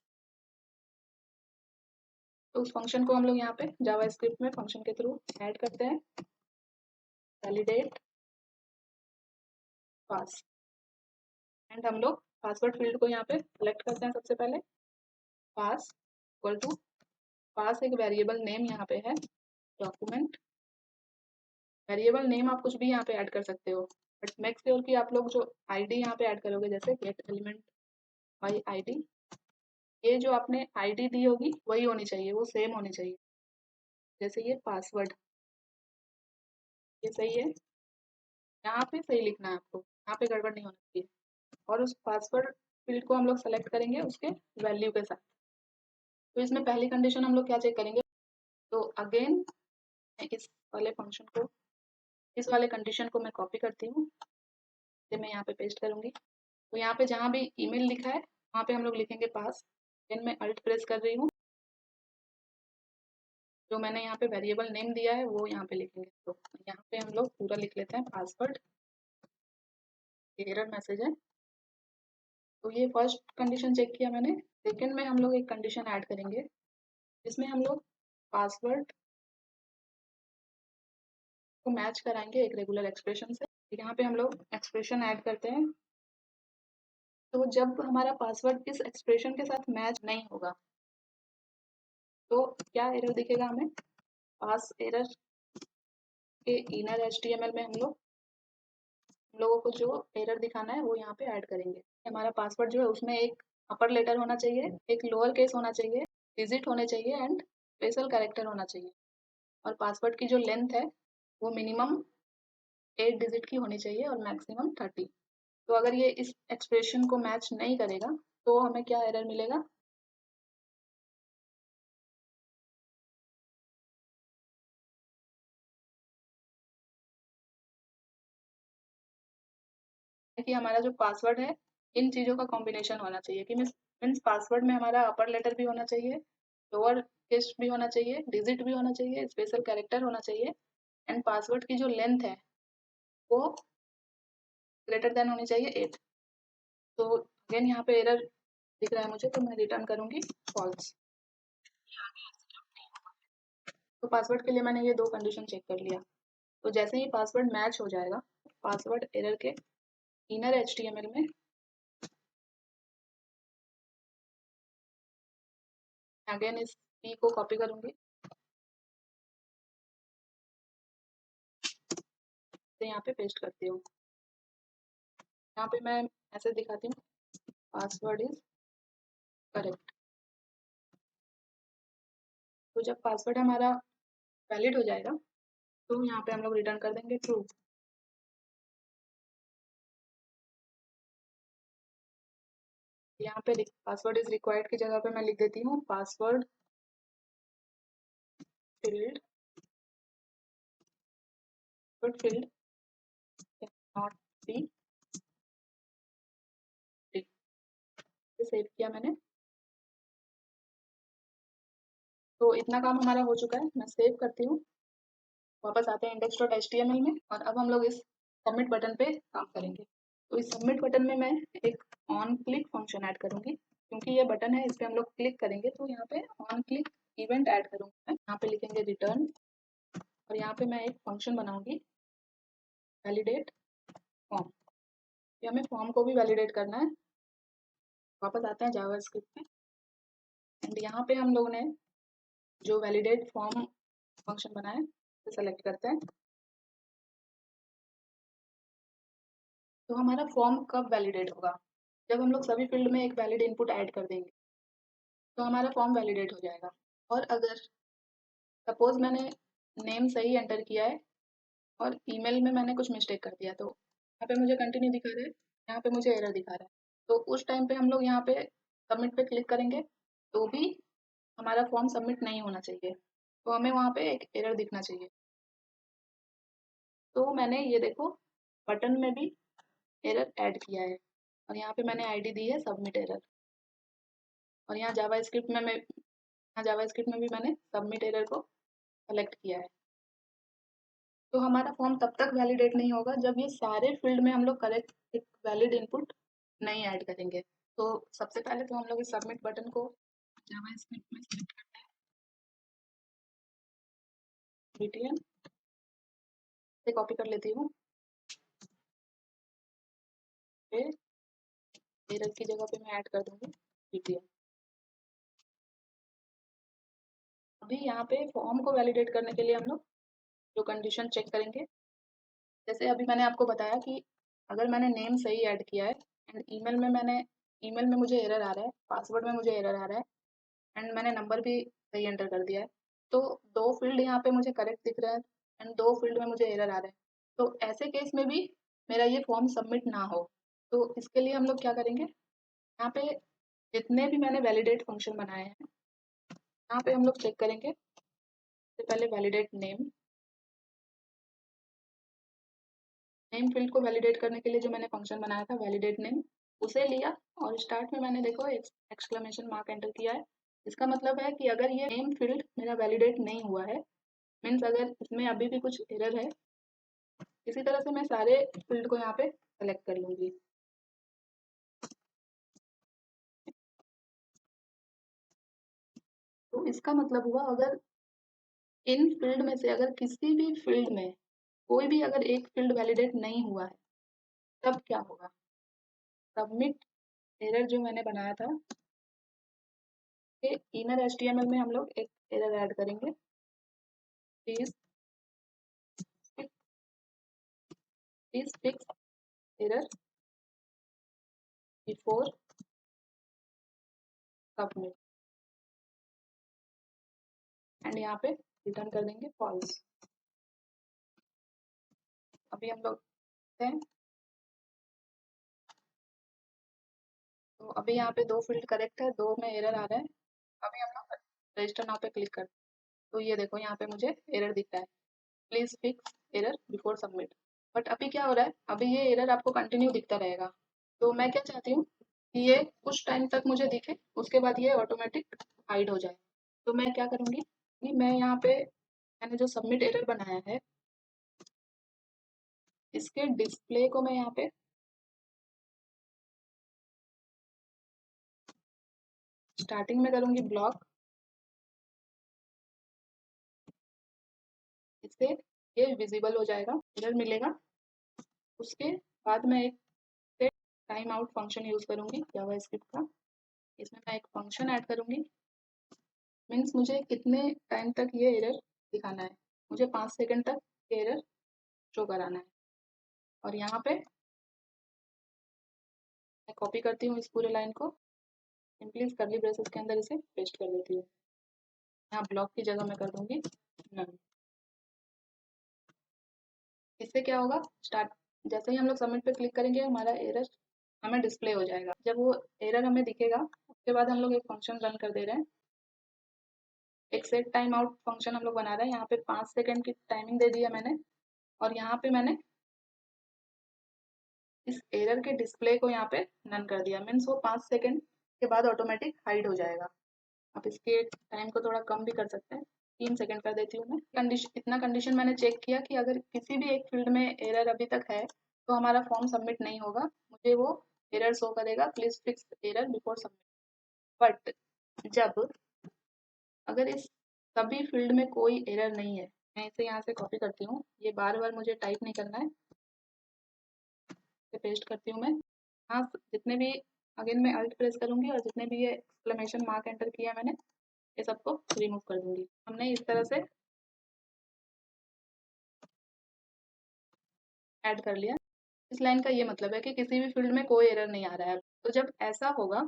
तो उस फंक्शन को हम लोग यहाँ पे जावास्क्रिप्ट में फंक्शन के थ्रू ऐड करते हैं, वैलिडेट पास। एंड हम लोग पासवर्ड फील्ड को यहाँ पे सेलेक्ट करते हैं सबसे पहले, पास इक्वल टू पास एक वेरिएबल नेम यहाँ पे है डॉक्यूमेंट। वेरिएबल नेम आप कुछ भी यहाँ पे ऐड कर सकते हो, बट मेक श्योर कि आप लोग जो आईडी यहाँ पे ऐड करोगे, जैसे गेट एलिमेंट बाई आईडी, ये जो आपने आईडी दी होगी वही होनी चाहिए, वो सेम होनी चाहिए। जैसे ये पासवर्ड, ये सही है, यहाँ पे सही लिखना है आपको, यहाँ पे गड़बड़ नहीं होना चाहिए। और उस पासवर्ड फील्ड को हम लोग सेलेक्ट करेंगे उसके वैल्यू के साथ। तो इसमें पहली कंडीशन हम लोग क्या चेक करेंगे, तो अगेन मैं इस वाले फंक्शन को, इस वाले कंडीशन को मैं कॉपी करती हूँ, इसे मैं यहाँ पे पेस्ट करूँगी। तो यहाँ पे जहाँ भी ईमेल लिखा है वहाँ पे हम लोग लिखेंगे पास। देन मैं अल्ट प्रेस कर रही हूँ, जो मैंने यहाँ पे वेरिएबल नेम दिया है वो यहाँ पे लिखेंगे। तो यहाँ पे हम लोग पूरा लिख लेते हैं पासवर्ड, एरर मैसेज है। तो ये फर्स्ट कंडीशन चेक किया मैंने। सेकंड में हम लोग एक कंडीशन ऐड करेंगे जिसमें हम लोग पासवर्ड को मैच कराएंगे एक रेगुलर एक्सप्रेशन से। यहाँ पे हम लोग एक्सप्रेशन ऐड करते हैं। तो जब हमारा पासवर्ड इस एक्सप्रेशन के साथ मैच नहीं होगा, तो क्या एरर दिखेगा हमें, पास एरर के इनर एचटीएमएल में हम लोगों को जो एरर दिखाना है वो यहाँ पे ऐड करेंगे। हमारा पासवर्ड जो है उसमें एक अपर लेटर होना चाहिए, एक लोअर केस होना चाहिए, डिजिट होने चाहिए एंड स्पेशल कैरेक्टर होना चाहिए। और पासवर्ड की जो लेंथ है वो मिनिमम 8 डिजिट की होनी चाहिए और मैक्सिमम 30। तो अगर ये इस एक्सप्रेशन को मैच नहीं करेगा तो हमें क्या एरर मिलेगा, है कि हमारा जो पासवर्ड है इन चीज़ों का कॉम्बिनेशन होना चाहिए कि मीन्स पासवर्ड में हमारा अपर लेटर भी होना चाहिए, लोअर केस भी होना चाहिए, डिजिट भी होना चाहिए, स्पेशल कैरेक्टर होना चाहिए एंड पासवर्ड की जो लेंथ है वो ग्रेटर देन होनी चाहिए 8। तो अगेन यहाँ पे एरर दिख रहा है मुझे, तो मैं रिटर्न करूँगी फॉल्स। तो पासवर्ड के लिए मैंने ये 2 कंडीशन चेक कर लिया। तो जैसे ही पासवर्ड मैच हो जाएगा, पासवर्ड एरर के इनर एचटीएमएल में अगेन इस पी को कॉपी करूँगी, तो यहाँ पे पेस्ट करती हूँ। यहाँ पे मैं ऐसे दिखाती हूँ, पासवर्ड इज करेक्ट। तो जब पासवर्ड हमारा वैलिड हो जाएगा, तो यहाँ पे हम लोग रिटर्न कर देंगे ट्रू। यहाँ पे पासवर्ड इज रिक्वायर्ड की जगह पे मैं लिख देती हूँ password field field not be save किया मैंने। तो इतना काम हमारा हो चुका है, मैं सेव करती हूँ। वापस आते हैं index.html में और अब हम लोग इस सबमिट बटन पे काम करेंगे। तो इस सबमिट बटन में मैं एक ऑन क्लिक फंक्शन ऐड करूँगी, क्योंकि ये बटन है इस पे हम लोग क्लिक करेंगे तो यहाँ पे ऑन क्लिक इवेंट ऐड करूँगी मैं। यहाँ पे लिखेंगे रिटर्न और यहाँ पे मैं एक फंक्शन बनाऊँगी वैलिडेट फॉर्म। ये हमें फॉर्म को भी वैलिडेट करना है। वापस आते हैं जावास्क्रिप्ट पे एंड यहाँ पे हम लोगों ने जो वैलिडेट फॉर्म फंक्शन बनाया है सेलेक्ट करते हैं। तो हमारा फॉर्म कब वैलिडेट होगा? जब हम लोग सभी फील्ड में एक वैलिड इनपुट ऐड कर देंगे तो हमारा फॉर्म वैलिडेट हो जाएगा। और अगर सपोज मैंने नेम सही एंटर किया है और ईमेल में मैंने कुछ मिस्टेक कर दिया, तो यहाँ पे मुझे कंटिन्यू दिखा रहा है, यहाँ पे मुझे एरर दिखा रहा है। तो उस टाइम पे हम लोग यहाँ पे सबमिट पे क्लिक करेंगे तो भी हमारा फॉर्म सबमिट नहीं होना चाहिए, तो हमें वहाँ पे एक एरर दिखना चाहिए। तो मैंने ये देखो बटन में भी एरर ऐड किया है और यहाँ पे मैंने आईडी दी है सबमिट एरर और यहाँ जावास्क्रिप्ट में भी मैंने सबमिट एरर को सेलेक्ट किया है। तो हमारा फॉर्म तब तक वैलिडेट नहीं होगा जब ये सारे फील्ड में हम लोग करेक्ट एक वैलिड इनपुट नहीं ऐड करेंगे। तो सबसे पहले तो हम लोग इस सबमिट बटन को जावास्क्रिप्ट में सेलेक्ट करते हैं, btn से कॉपी कर लेती हूँ, फिर एरर की जगह पे मैं ऐड कर दूंगी btn। अभी यहाँ पे फॉर्म को वैलिडेट करने के लिए हम लोग जो कंडीशन चेक करेंगे, जैसे अभी मैंने आपको बताया कि अगर मैंने नेम सही ऐड किया है एंड ईमेल में मुझे एरर आ रहा है, पासवर्ड में मुझे एरर आ रहा है एंड मैंने नंबर भी सही एंटर कर दिया है, तो 2 फील्ड यहाँ पे मुझे करेक्ट दिख रहा है एंड 2 फील्ड में मुझे एरर आ रहा है। तो ऐसे केस में भी मेरा ये फॉर्म सबमिट ना हो, तो इसके लिए हम लोग क्या करेंगे, यहाँ पे जितने भी मैंने वैलिडेट फंक्शन बनाए हैं यहाँ पे हम लोग चेक करेंगे। सबसे पहले वैलिडेट नेम फील्ड को वैलिडेट करने के लिए जो मैंने फंक्शन बनाया था वैलिडेट नेम, उसे लिया और स्टार्ट में मैंने देखो एक्सक्लेमेशन मार्क एंटर किया है। इसका मतलब है कि अगर ये नेम फील्ड मेरा वैलिडेट नहीं हुआ है, मीन्स अगर इसमें अभी भी कुछ एरर है, इसी तरह से मैं सारे फील्ड को यहाँ पे सेलेक्ट कर लूंगी। तो इसका मतलब हुआ अगर इन फील्ड में से अगर किसी भी फील्ड में कोई भी अगर एक फील्ड वैलिडेट नहीं हुआ है तब क्या होगा, सबमिट एरर जो मैंने बनाया था कि इनर एचटीएमएल में हम लोग एक एरर ऐड करेंगे, please fix error before submit and यहाँ पे रिटर्न कर देंगे फॉल्स। अभी हम लोग हैं, तो अभी यहाँ पे 2 फील्ड करेक्ट है, 2 में एरर आ रहा है। अभी हम लोग रजिस्टर नाउ पे क्लिक करते हैं तो ये देखो यहाँ पे मुझे एरर दिख रहा है, please fix error before submit. But अभी क्या हो रहा है, अभी ये एरर आपको कंटिन्यू दिखता रहेगा। तो मैं क्या चाहती हूँ कि ये कुछ टाइम तक मुझे दिखे, उसके बाद ये ऑटोमेटिक हाइड हो जाए। तो मैं क्या करूँगी कि मैं यहाँ पे मैंने जो सबमिट एरर बनाया है, इसके डिस्प्ले को मैं यहाँ पे स्टार्टिंग में करूँगी ब्लॉक, इससे ये विजिबल हो जाएगा, एरर मिलेगा। उसके बाद मैं एक टाइम आउट फंक्शन यूज़ करूँगी जावास्क्रिप्ट का। इसमें मैं एक फंक्शन ऐड करूँगी, मीन्स मुझे कितने टाइम तक ये एरर दिखाना है। मुझे 5 सेकंड तक ये एरर शो कराना है। और यहाँ पे मैं कॉपी करती हूँ इस पूरे लाइन को, सिंपली इस कर्ली ब्रेसेस के अंदर इसे पेस्ट कर देती हूँ। यहाँ ब्लॉक की जगह मैं कर दूँगी नन। इससे क्या होगा, स्टार्ट जैसे ही हम लोग सबमिट पे क्लिक करेंगे हमारा एरर हमें डिस्प्ले हो जाएगा। जब वो एरर हमें दिखेगा उसके बाद हम लोग एक फंक्शन रन कर दे रहे हैं। एक सेट टाइम आउट फंक्शन हम लोग बना रहे हैं। यहाँ पे 5 सेकंड की टाइमिंग दे दिया मैंने, और यहाँ पे मैंने इस एरर के डिस्प्ले को यहाँ पे नन कर दिया। मीन्स वो 5 सेकंड के बाद ऑटोमेटिक हाइड हो जाएगा। आप इसके टाइम को थोड़ा कम भी कर सकते हैं, 3 सेकंड कर देती हूँ मैं। इतना कंडीशन मैंने चेक किया कि अगर किसी भी एक फील्ड में एरर अभी तक है तो हमारा फॉर्म सबमिट नहीं होगा। मुझे वो एरर शो करेगा, please fix error before submit. But जब अगर इस सभी फील्ड में कोई एरर नहीं है, मैं इसे यहाँ से कॉपी करती हूँ, ये बार बार मुझे टाइप नहीं करना है, इसे पेस्ट करती हूँ मैं। हाँ, जितने भी अगेन मैं अल्ट प्रेस करूँगी और जितने भी ये एक्सक्लेमेशन मार्क एंटर किया है मैंने, ये सबको रिमूव कर दूंगी। हमने इस तरह से ऐड कर लिया। इस लाइन का ये मतलब है कि किसी भी फील्ड में कोई एरर नहीं आ रहा है। तो जब ऐसा होगा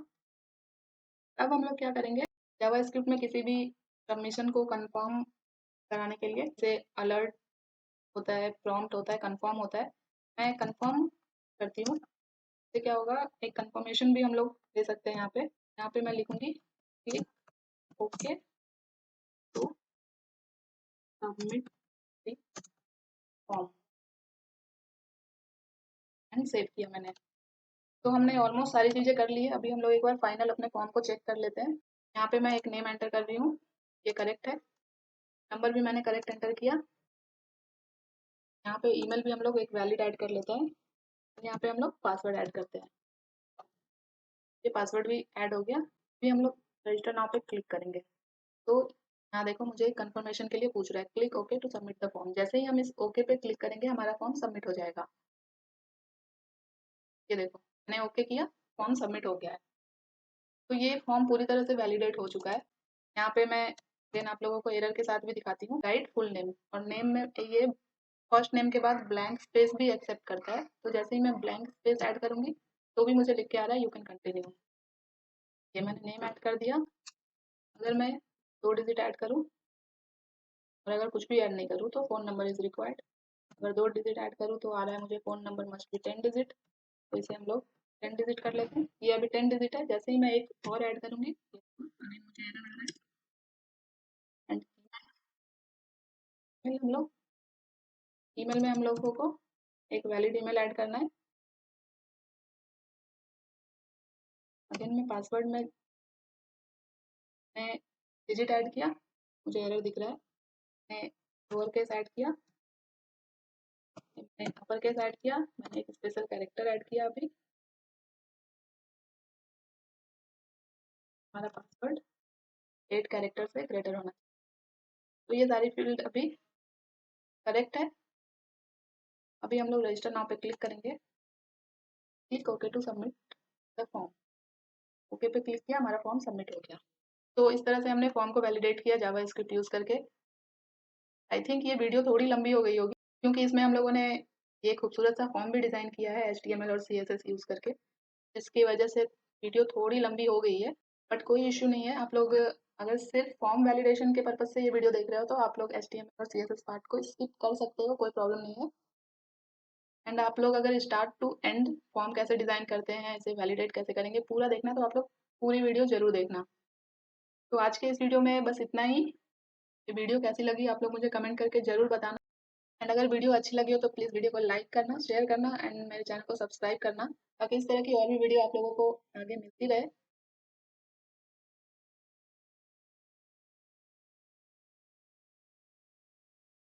तब हम लोग क्या करेंगे, जावास्क्रिप्ट में किसी भी सबमिशन को कंफर्म कराने के लिए जैसे अलर्ट होता है, प्रॉम्प्ट होता है, कंफर्म होता है, मैं कंफर्म करती हूँ। इससे क्या होगा, एक कंफर्मेशन भी हम लोग दे सकते हैं। यहाँ पे मैं लिखूंगी click okay to submit the form and save किया मैंने। तो हमने ऑलमोस्ट सारी चीज़ें कर ली है। अभी हम लोग एक बार फाइनल अपने फॉर्म को चेक कर लेते हैं। यहाँ पे मैं एक नेम एंटर कर रही हूँ, ये करेक्ट है। नंबर भी मैंने करेक्ट एंटर किया। यहाँ पे ईमेल भी हम लोग एक वैलिड ऐड कर लेते हैं। यहाँ पे हम लोग पासवर्ड ऐड करते हैं। ये पासवर्ड भी ऐड हो गया। अभी हम लोग रजिस्टर नाउ पे क्लिक करेंगे तो यहाँ देखो मुझे कंफर्मेशन के लिए पूछ रहा है click okay to submit the form. जैसे ही हम इस ओके पे क्लिक करेंगे हमारा फॉर्म सबमिट हो जाएगा। ये देखो मैंने ओके किया, फॉर्म सबमिट हो गया है। तो ये फॉर्म पूरी तरह से वैलिडेट हो चुका है। यहाँ पे मैं देन आप लोगों को एरर के साथ भी दिखाती हूँ। राइट फुल नेम, और नेम में ये फर्स्ट नेम के बाद ब्लैंक स्पेस भी एक्सेप्ट करता है। तो जैसे ही मैं ब्लैंक स्पेस ऐड करूँगी तो भी मुझे लिख के आ रहा है यू कैन कंटिन्यू। ये मैंने नेम ऐड कर दिया। अगर मैं 2 डिजिट ऐड करूँ और अगर कुछ भी ऐड नहीं करूँ तो फ़ोन नंबर इज़ रिक्वायर्ड। अगर 2 डिजिट ऐड करूँ तो आ रहा है मुझे phone number must be 10 digit. तो इसे हम लोग 10 डिजिट कर लेते हैं। ये अभी 10 डिजिट है। जैसे ही मैं एक और ऐड करूँगी अभी मुझे एरर आ रहा है। एंड ईमेल हम लोग ईमेल में हम लोगों को एक वैलिड ईमेल ऐड करना है। अगेन मैं पासवर्ड में मैं डिजिट ऐड किया, मुझे एरर दिख रहा है। मैं लोअर केस ऐड किया, मैंने अपर केस ऐड किया, मैंने एक स्पेशल कैरेक्टर ऐड किया। अभी हमारा पासवर्ड 8 कैरेक्टर से ग्रेटर होना चाहिए। तो ये सारी फील्ड अभी करेक्ट है। अभी हम लोग रजिस्टर नाउ पे क्लिक करेंगे, click okay to submit the form. Okay पे क्लिक किया, हमारा फॉर्म सबमिट हो गया। तो इस तरह से हमने फॉर्म को वैलिडेट किया जावास्क्रिप्ट यूज़ करके। आई थिंक ये वीडियो थोड़ी लंबी हो गई होगी क्योंकि इसमें हम लोगों ने ये खूबसूरत सा फॉर्म भी डिज़ाइन किया है HTML और CSS यूज़ करके, जिसकी वजह से वीडियो थोड़ी लंबी हो गई है। बट कोई इश्यू नहीं है। आप लोग अगर सिर्फ फॉर्म वैलिडेशन के पर्पज से ये वीडियो देख रहे हो तो आप लोग HTML और CSS पार्ट को स्किप कर सकते हो, कोई प्रॉब्लम नहीं है। एंड आप लोग अगर स्टार्ट टू एंड फॉर्म कैसे डिज़ाइन करते हैं, इसे वैलिडेट कैसे करेंगे, पूरा देखना तो आप लोग पूरी वीडियो ज़रूर देखना। तो आज के इस वीडियो में बस इतना ही। ये वीडियो कैसी लगी आप लोग मुझे कमेंट करके ज़रूर बताना। एंड अगर वीडियो अच्छी लगी हो तो प्लीज़ वीडियो को लाइक करना, शेयर करना एंड मेरे चैनल को सब्सक्राइब करना, ताकि इस तरह की और भी वीडियो आप लोगों को आगे मिलती रहे।